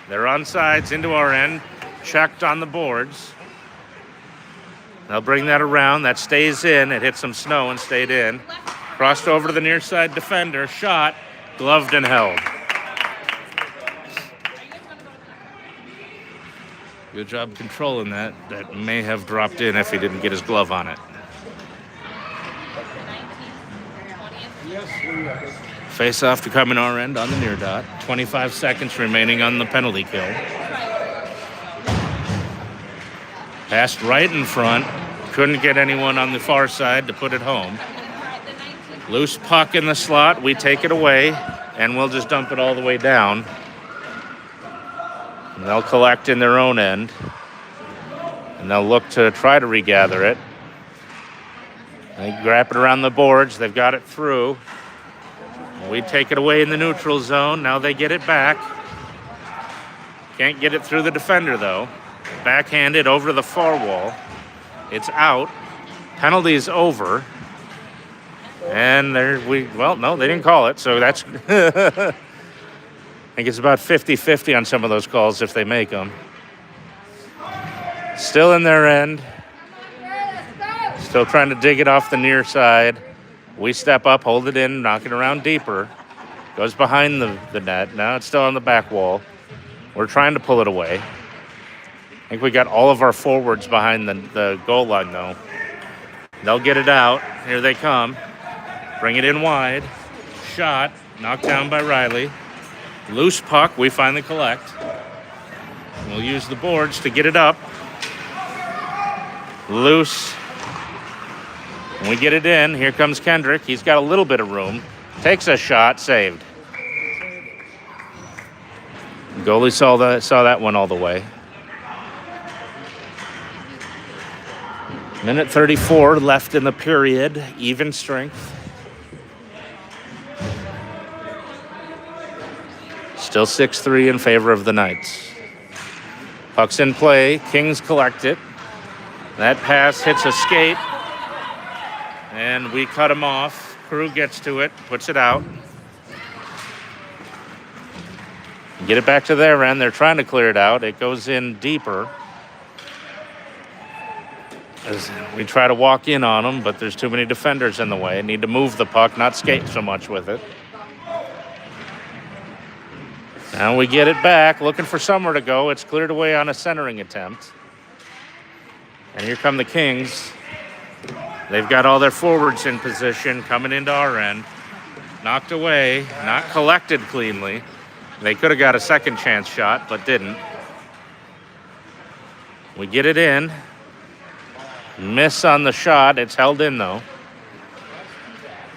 They're on sides into our end, checked on the boards. They'll bring that around. That stays in. It hit some snow and stayed in. Crossed over to the near side defender, shot, gloved and held. Good job controlling that. That may have dropped in if he didn't get his glove on it. Face off to come in our end on the near dot. 25 seconds remaining on the penalty kill. Passed right in front. Couldn't get anyone on the far side to put it home. Loose puck in the slot. We take it away, and we'll just dump it all the way down. And they'll collect in their own end. And they'll look to try to regather it. They grab it around the boards. They've got it through. We take it away in the neutral zone. Now they get it back. Can't get it through the defender, though. Backhanded over to the far wall. It's out. Penalty's over. And no, they didn't call it. So that's, I think it's about 50-50 on some of those calls if they make them. Still in their end. Still trying to dig it off the near side. We step up, hold it in, knock it around deeper. Goes behind the net. Now it's still on the back wall. We're trying to pull it away. I think we got all of our forwards behind the goal line, though. They'll get it out. Here they come. Bring it in wide. Shot. Knocked down by Riley. Loose puck. We finally collect. We'll use the boards to get it up. Loose. When we get it in, here comes Kendrick. He's got a little bit of room. Takes a shot. Saved. Goalie saw that one all the way. Minute 34 left in the period. Even strength. Still 6-3 in favor of the Knights. Puck's in play. Kings collect it. That pass hits a skate. And we cut him off. Crew gets to it. Puts it out. Get it back to their end. They're trying to clear it out. It goes in deeper. As we try to walk in on them, but there's too many defenders in the way. Need to move the puck, not skate so much with it. Now we get it back, looking for somewhere to go. It's cleared away on a centering attempt. And here come the Kings. They've got all their forwards in position coming into our end. Knocked away, not collected cleanly. They could have got a second chance shot, but didn't. We get it in. Miss on the shot. It's held in, though.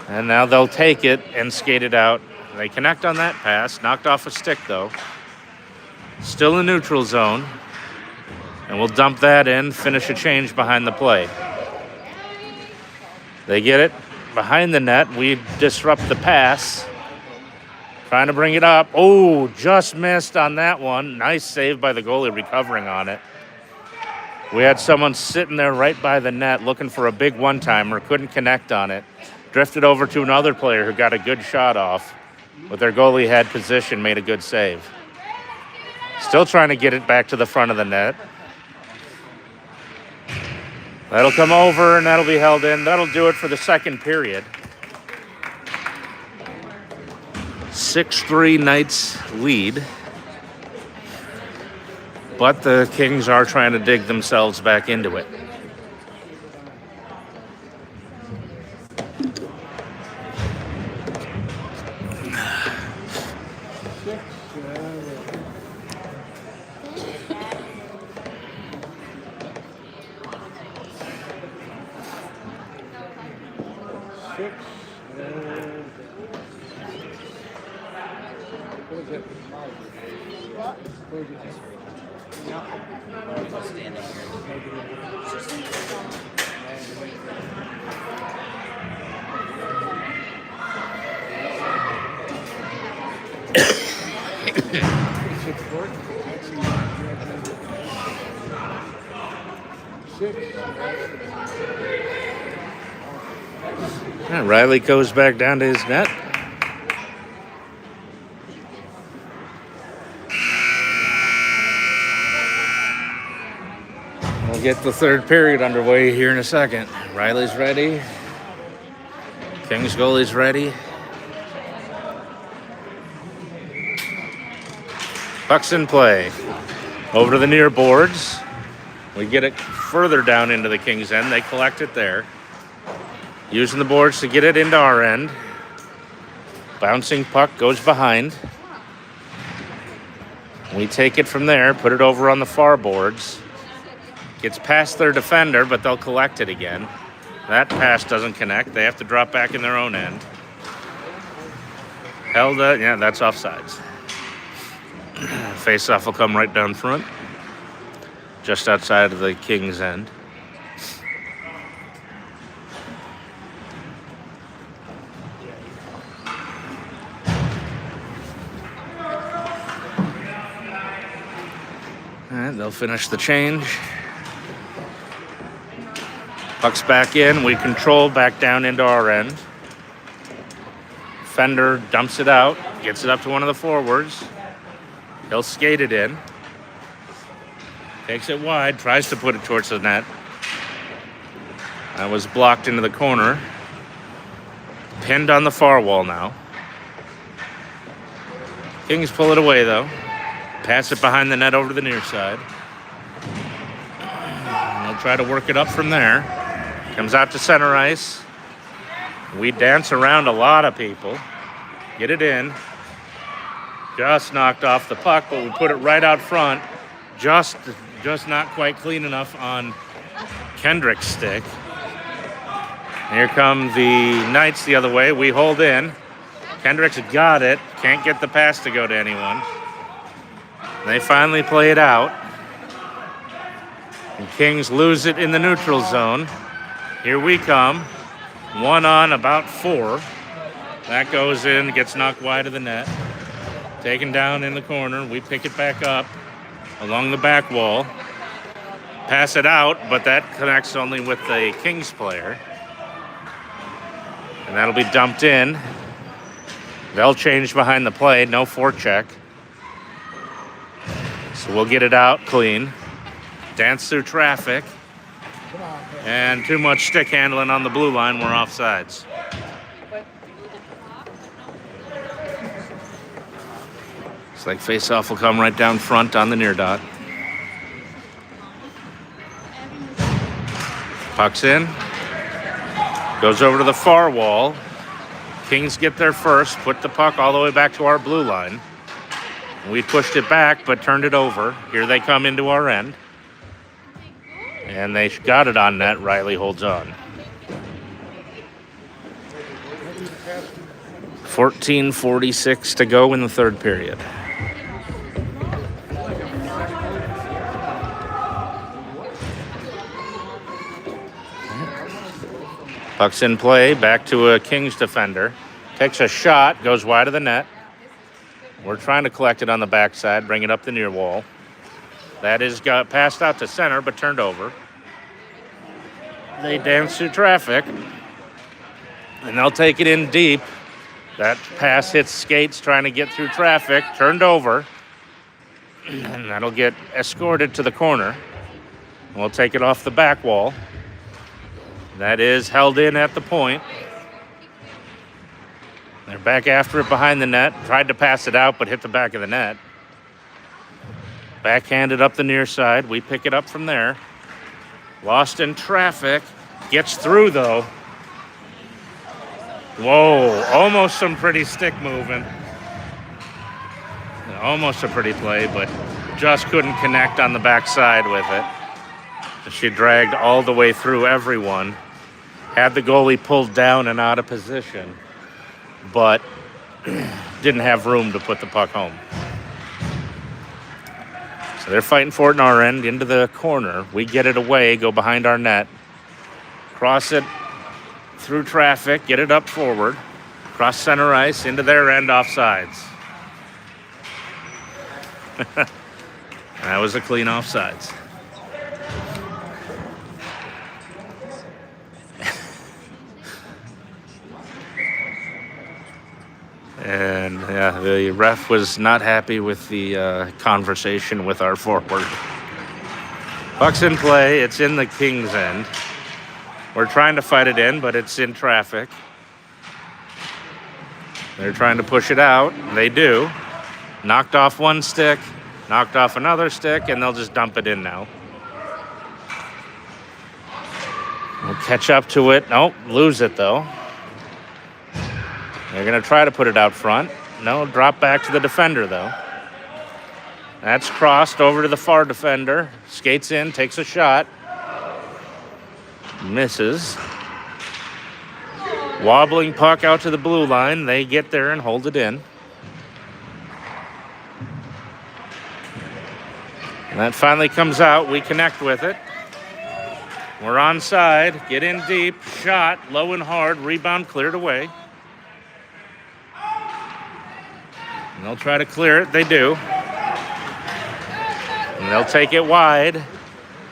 And now they'll take it and skate it out. They connect on that pass. Knocked off a stick, though. Still in neutral zone. And we'll dump that in, finish a change behind the play. They get it behind the net. We disrupt the pass. Trying to bring it up. Oh, just missed on that one. Nice save by the goalie recovering on it. We had someone sitting there right by the net looking for a big one-timer. Couldn't connect on it. Drifted over to another player who got a good shot off. But their goalie had position, made a good save. Still trying to get it back to the front of the net. That'll come over and that'll be held in. That'll do it for the second period. 6-3 Knights lead. But the Kings are trying to dig themselves back into it. Yeah, Riley goes back down to his net. We'll get the third period underway here in a second. Riley's ready. King's goalie's ready. Puck's in play. Over to the near boards. We get it further down into the King's end. They collect it there. Using the boards to get it into our end. Bouncing puck goes behind. We take it from there, put it over on the far boards. Gets past their defender, but they'll collect it again. That pass doesn't connect. They have to drop back in their own end. Held it. Yeah, that's offsides. Face-off will come right down front. Just outside of the King's end. All right, they'll finish the change. Puck's back in. We control back down into our end. Fender dumps it out. Gets it up to one of the forwards. He'll skate it in. Takes it wide. Tries to put it towards the net. That was blocked into the corner. Pinned on the far wall now. Kings pull it away though. Pass it behind the net over to the near side. And they'll try to work it up from there. Comes out to center ice. We dance around a lot of people. Get it in. Just knocked off the puck, but we put it right out front. Just not quite clean enough on Kendrick's stick. Here come the Knights the other way. We hold in. Kendrick's got it. Can't get the pass to go to anyone. They finally play it out. And Kings lose it in the neutral zone. Here we come. 1 on about 4. That goes in, gets knocked wide of the net. Taken down in the corner. We pick it back up along the back wall. Pass it out, but that connects only with the Kings player. And that'll be dumped in. They'll change behind the play. No forecheck. So we'll get it out clean. Dance through traffic. And too much stick handling on the blue line. We're offsides. Looks like face-off will come right down front on the near dot. Puck's in. Goes over to the far wall. Kings get there first. Put the puck all the way back to our blue line. We pushed it back, but turned it over. Here they come into our end. And they got it on net. Riley holds on. 14:46 to go in the third period. Puck's in play. Back to a Kings defender. Takes a shot. Goes wide of the net. We're trying to collect it on the backside. Bring it up the near wall. That is got passed out to center, but turned over. They dance through traffic, and they'll take it in deep. That pass hits skates trying to get through traffic, turned over, and that'll get escorted to the corner. We'll take it off the back wall. That is held in at the point. They're back after it behind the net. Tried to pass it out, but hit the back of the net. Backhanded up the near side. We pick it up from there. Lost in traffic. Gets through, though. Whoa, almost some pretty stick moving. Almost a pretty play, but just couldn't connect on the backside with it. She dragged all the way through everyone. Had the goalie pulled down and out of position, but didn't have room to put the puck home. So they're fighting for it in our end, into the corner. We get it away, go behind our net. Cross it through traffic, get it up forward. Cross center ice, into their end, offsides. That was a clean offsides. And yeah, the ref was not happy with the conversation with our forward. Puck's in play. It's in the Kings' end. We're trying to fight it in, but it's in traffic. They're trying to push it out. They do. Knocked off one stick, knocked off another stick, and they'll just dump it in now. We'll catch up to it. Nope, lose it though. They're going to try to put it out front. No, drop back to the defender though. That's crossed over to the far defender. Skates in, takes a shot. Misses. Wobbling puck out to the blue line. They get there and hold it in. And that finally comes out. We connect with it. We're onside. Get in deep. Shot. Low and hard. Rebound cleared away. And they'll try to clear it. They do. And they'll take it wide.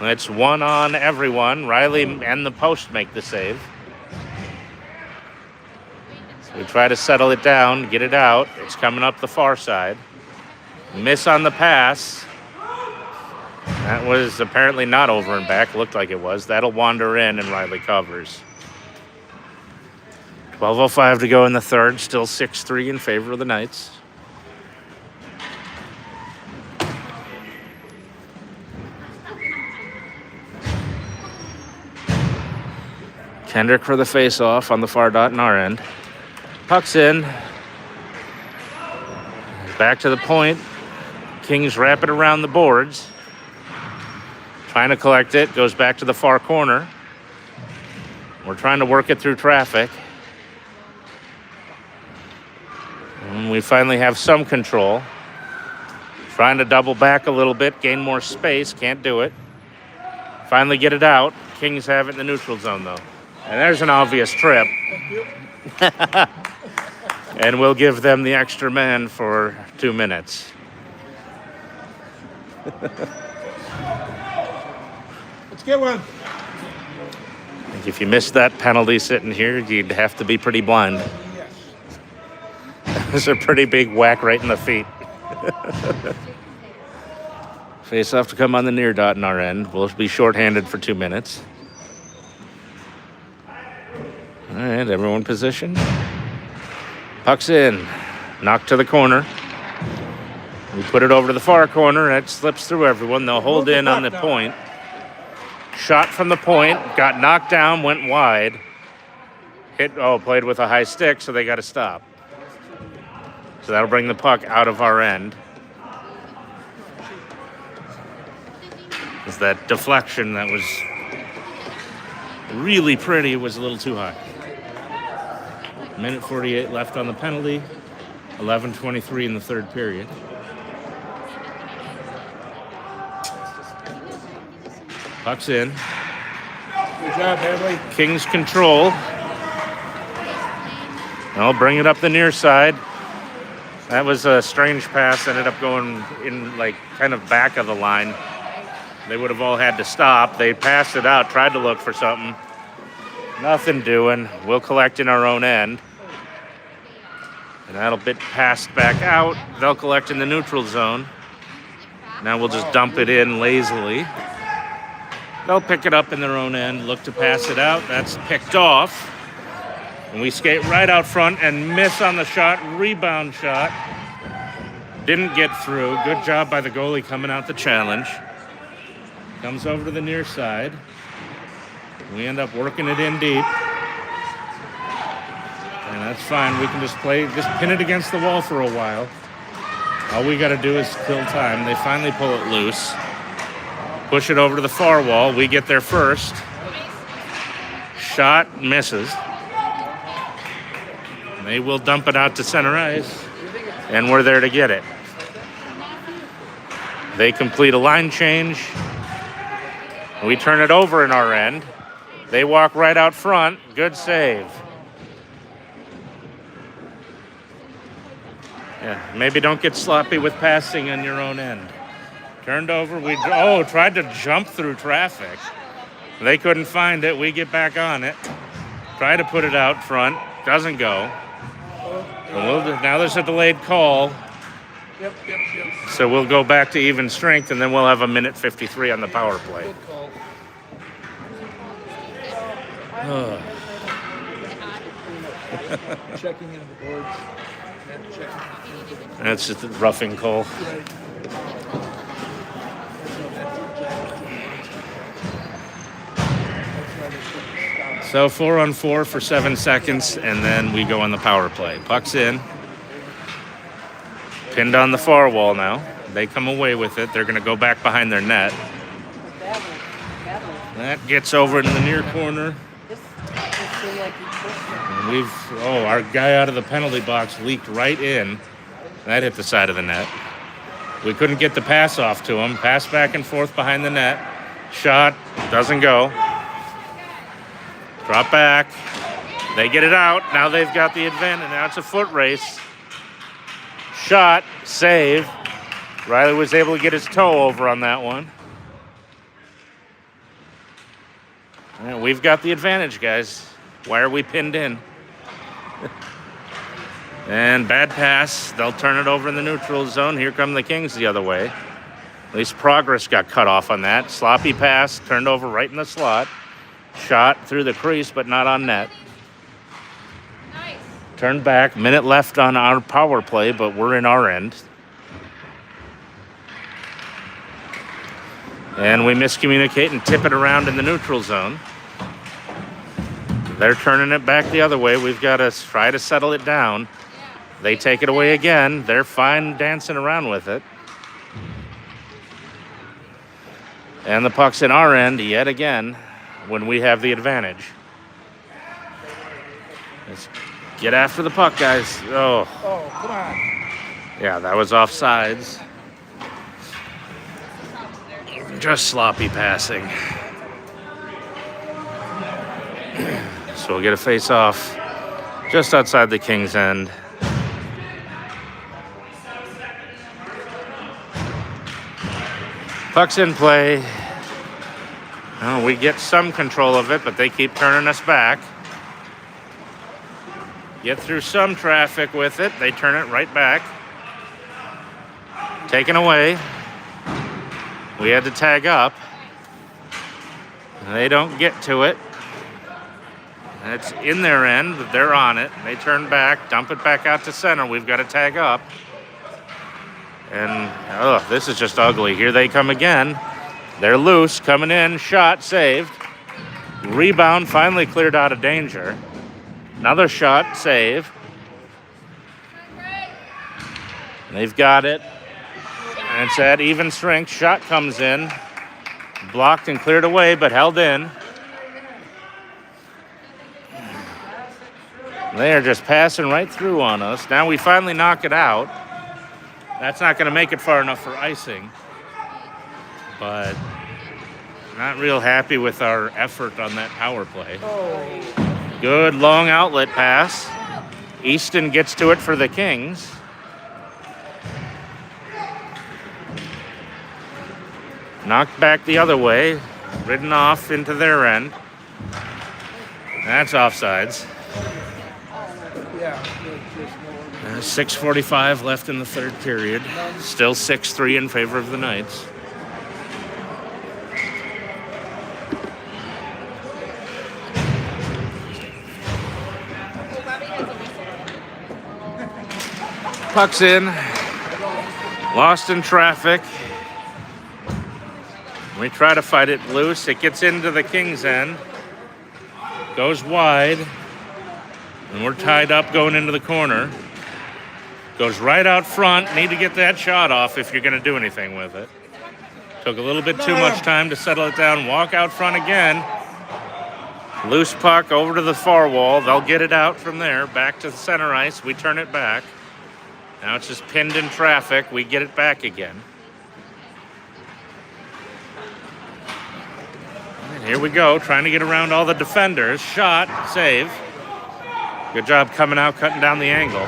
It's one on everyone. Riley and the post make the save. So we try to settle it down, get it out. It's coming up the far side. Miss on the pass. That was apparently not over and back. Looked like it was. That'll wander in and Riley covers. 12:05 to go in the third. Still 6-3 in favor of the Knights. Kendrick for the face-off on the far dot in our end. Puck's in. Back to the point. Kings wrap it around the boards. Trying to collect it. Goes back to the far corner. We're trying to work it through traffic. And we finally have some control. Trying to double back a little bit, gain more space. Can't do it. Finally get it out. Kings have it in the neutral zone, though. And there's an obvious trip. And we'll give them the extra man for 2 minutes. Let's get one. I think if you missed that penalty sitting here, you'd have to be pretty blind. Yes. That was a pretty big whack right in the feet. Face off to come on the near dot in our end. We'll be shorthanded for 2 minutes. All right, everyone positioned. Puck's in. Knocked to the corner. We put it over to the far corner. It slips through everyone. They'll hold in on the point. Shot from the point. Got knocked down. Went wide. Played with a high stick, so they got to stop. So that'll bring the puck out of our end. Is that deflection that was really pretty was a little too high. Minute 48 left on the penalty. 11:23 in the third period. Puck's in. Good job, Hadley. Kings control. I'll bring it up the near side. That was a strange pass. Ended up going in like kind of back of the line. They would have all had to stop. They passed it out, tried to look for something. Nothing doing. We'll collect in our own end. And that'll be passed back out. They'll collect in the neutral zone. Now we'll just dump it in lazily. They'll pick it up in their own end, look to pass it out. That's picked off. And we skate right out front and miss on the shot. Rebound shot. Didn't get through. Good job by the goalie coming out the challenge. Comes over to the near side. We end up working it in deep. And that's fine. We can just pin it against the wall for a while. All we got to do is kill time. They finally pull it loose. Push it over to the far wall. We get there first. Shot misses. They will dump it out to center ice. And we're there to get it. They complete a line change. We turn it over in our end. They walk right out front. Good save. Yeah, maybe don't get sloppy with passing on your own end. Turned over. Tried to jump through traffic. They couldn't find it. We get back on it. Try to put it out front. Doesn't go. Now there's a delayed call. Yep. So we'll go back to even strength, and then we'll have a minute 53 on the power play. Good call. Checking in the boards. And checking. That's just roughing Cole. Right. So 4-on-4 for 7 seconds, and then we go on the power play. Puck's in. Pinned on the far wall now. They come away with it. They're going to go back behind their net. That gets over in the near corner. And our guy out of the penalty box leaked right in. That hit the side of the net. We couldn't get the pass off to him. Pass back and forth behind the net. Shot doesn't go. Drop back. They get it out. Now they've got the advantage. Now it's a foot race. Shot, save. Riley was able to get his toe over on that one. And we've got the advantage, guys. Why are we pinned in? And bad pass. They'll turn it over in the neutral zone. Here come the Kings the other way. At least progress got cut off on that. Sloppy pass, turned over right in the slot. Shot through the crease, but not on net. Nice. Turned back. Minute left on our power play, but we're in our end. And we miscommunicate and tip it around in the neutral zone. They're turning it back the other way. We've got to try to settle it down. They take it away again. They're fine dancing around with it. And the puck's in our end yet again when we have the advantage. Let's get after the puck, guys. Oh, come on. Yeah, that was offsides. Just sloppy passing. So we'll get a face-off just outside the Kings' end. Puck's in play. Oh, we get some control of it, but they keep turning us back. Get through some traffic with it. They turn it right back. Taken away. We had to tag up. They don't get to it. It's in their end. They're on it. They turn back, dump it back out to center. We've got to tag up. And, this is just ugly. Here they come again. They're loose, coming in, shot, saved. Rebound, finally cleared out of danger. Another shot, save. They've got it. And it's at even strength. Shot comes in. Blocked and cleared away, but held in. They are just passing right through on us. Now we finally knock it out. That's not going to make it far enough for icing. But not real happy with our effort on that power play. Good long outlet pass. Easton gets to it for the Kings. Knocked back the other way. Ridden off into their end. That's offsides. Yeah. 6:45 left in the third period. Still 6-3 in favor of the Knights. Puck's in. Lost in traffic. We try to fight it loose. It gets into the Kings' end. Goes wide. And we're tied up going into the corner. Goes right out front. Need to get that shot off if you're going to do anything with it. Took a little bit too much time to settle it down. Walk out front again. Loose puck over to the far wall. They'll get it out from there. Back to the center ice. We turn it back. Now it's just pinned in traffic. We get it back again. And here we go. Trying to get around all the defenders. Shot. Save. Good job coming out, cutting down the angle.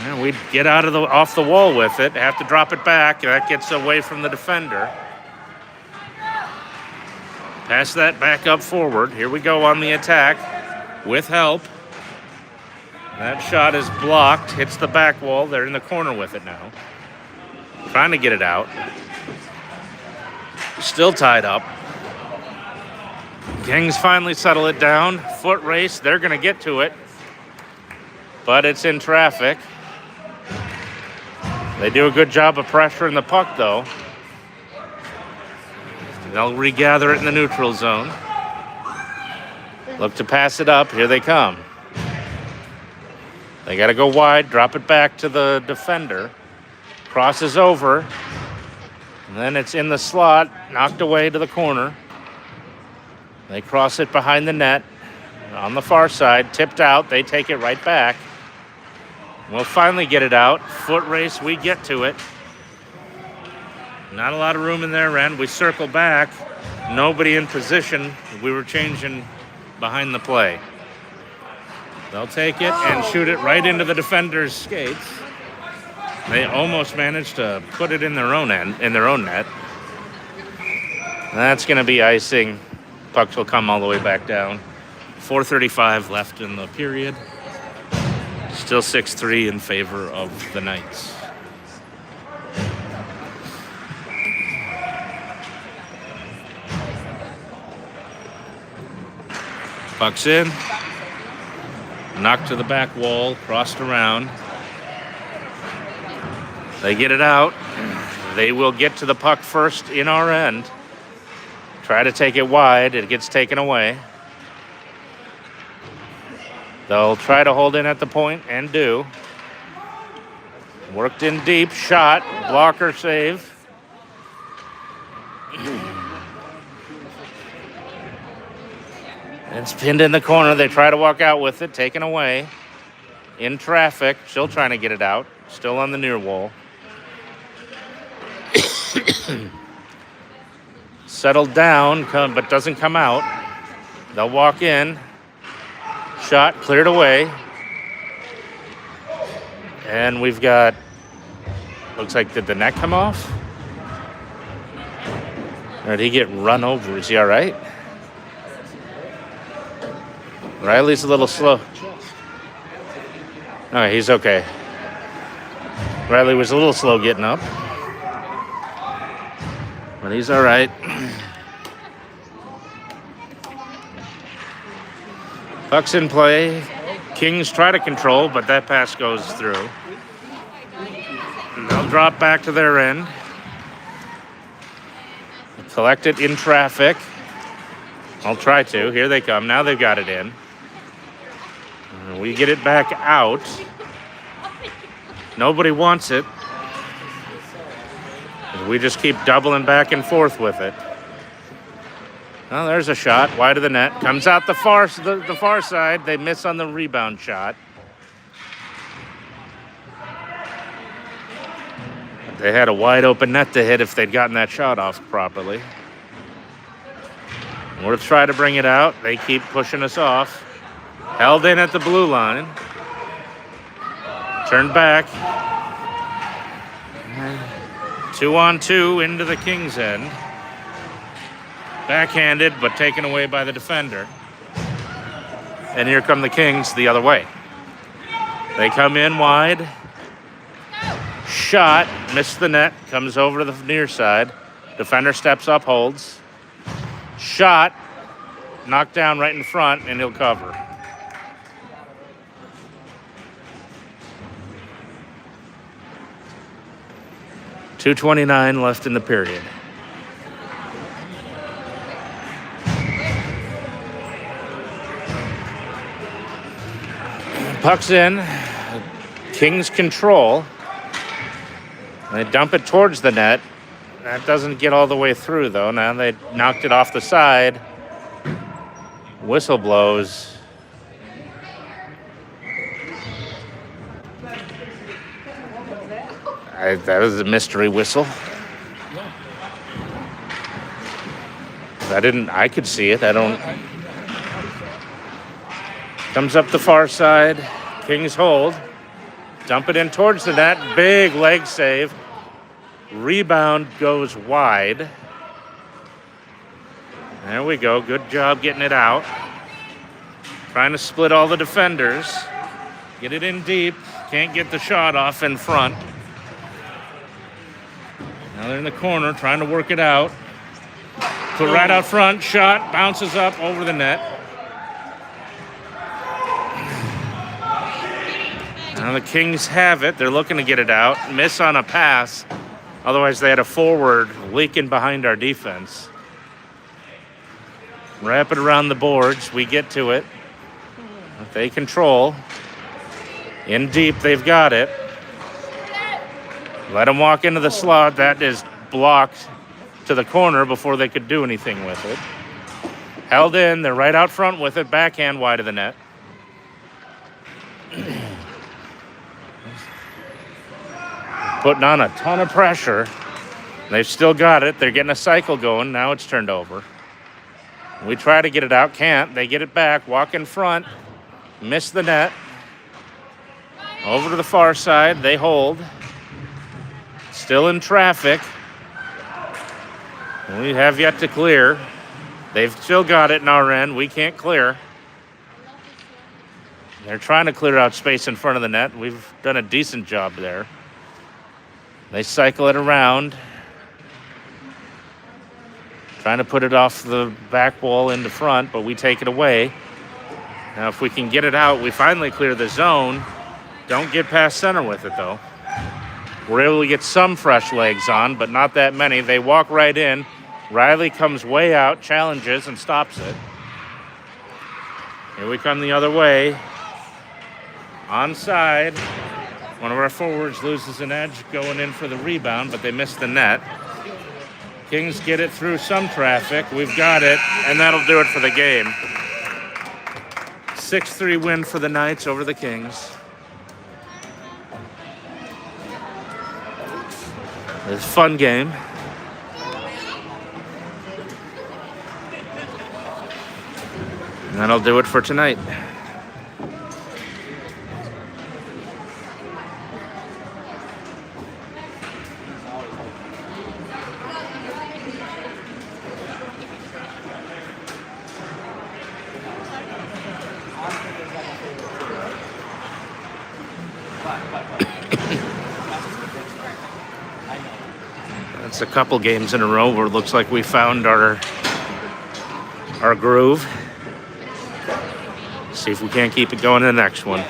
And we get out of off the wall with it. Have to drop it back. That gets away from the defender. Pass that back up forward. Here we go on the attack. with help. That shot is blocked, hits the back wall. They're in the corner with it now. Trying to get it out. Still tied up. Kings finally settle it down. Foot race, they're going to get to it. But it's in traffic. They do a good job of pressuring the puck, though. They'll regather it in the neutral zone. Look to pass it up. Here they come. They got to go wide, drop it back to the defender. Crosses over. And then it's in the slot, knocked away to the corner. They cross it behind the net. On the far side, tipped out. They take it right back. We'll finally get it out. Foot race, we get to it. Not a lot of room in their end. We circle back. Nobody in position. We were changing behind the play. They'll take it and shoot it right into the defender's skates. They almost managed to put it in their own net. That's going to be icing. Pucks will come all the way back down. 4:35 left in the period. Still 6-3 in favor of the Knights. Puck's in. Knocked to the back wall, crossed around. They get it out. They will get to the puck first in our end. Try to take it wide. It gets taken away. They'll try to hold in at the point and do. Worked in deep. Shot. Blocker save. It's pinned in the corner. They try to walk out with it. Taken away. In traffic. Still trying to get it out. Still on the near wall. Settled down, but doesn't come out. They'll walk in. Shot cleared away. And we've got, looks like, did the net come off? Or did he get run over? Is he all right? Riley's a little slow. No, he's okay. Riley was a little slow getting up. But he's all right. Puck's in play. Kings try to control, but that pass goes through. And they'll drop back to their end. Collect it in traffic. I'll try to. Here they come. Now they've got it in. We get it back out. Nobody wants it. We just keep doubling back and forth with it. Well, there's a shot wide of the net. Comes out the far side. They miss on the rebound shot. They had a wide open net to hit if they'd gotten that shot off properly. We're trying to bring it out. They keep pushing us off. Held in at the blue line. Turned back. 2-on-2 into the Kings' end. Backhanded, but taken away by the defender. And here come the Kings the other way. They come in wide. Shot, missed the net, comes over to the near side. Defender steps up, holds. Shot, knocked down right in front, and he'll cover. .229 left in the period. Puck's in. Kings control. They dump it towards the net. That doesn't get all the way through, though. Now they knocked it off the side. Whistle blows. That was a mystery whistle. I could see it. Comes up the far side. Kings hold. Dump it in towards the net. Big leg save. Rebound goes wide. There we go. Good job getting it out. Trying to split all the defenders. Get it in deep. Can't get the shot off in front. Now they're in the corner trying to work it out. Put right out front. Shot. Bounces up over the net. Now the Kings have it. They're looking to get it out. Miss on a pass. Otherwise they had a forward leaking behind our defense. Wrap it around the boards. We get to it. They control. In deep, they've got it. Let them walk into the slot. That is blocked to the corner before they could do anything with it. Held in. They're right out front with it. Backhand wide of the net. Putting on a ton of pressure. They've still got it. They're getting a cycle going. Now it's turned over. We try to get it out. Can't. They get it back. Walk in front. Miss the net. Over to the far side. They hold. Still in traffic. We have yet to clear. They've still got it in our end. We can't clear. They're trying to clear out space in front of the net. We've done a decent job there. They cycle it around. Trying to put it off the back wall into front, but we take it away. Now, if we can get it out, we finally clear the zone. Don't get past center with it, though. We're able to get some fresh legs on, but not that many. They walk right in. Riley comes way out, challenges, and stops it. Here we come the other way. Onside. One of our forwards loses an edge going in for the rebound, but they miss the net. Kings get it through some traffic. We've got it, and that'll do it for the game. 6-3 win for the Knights over the Kings. It's a fun game. And that'll do it for tonight. It's a couple games in a row where it looks like we found our groove. See if we can't keep it going in the next one.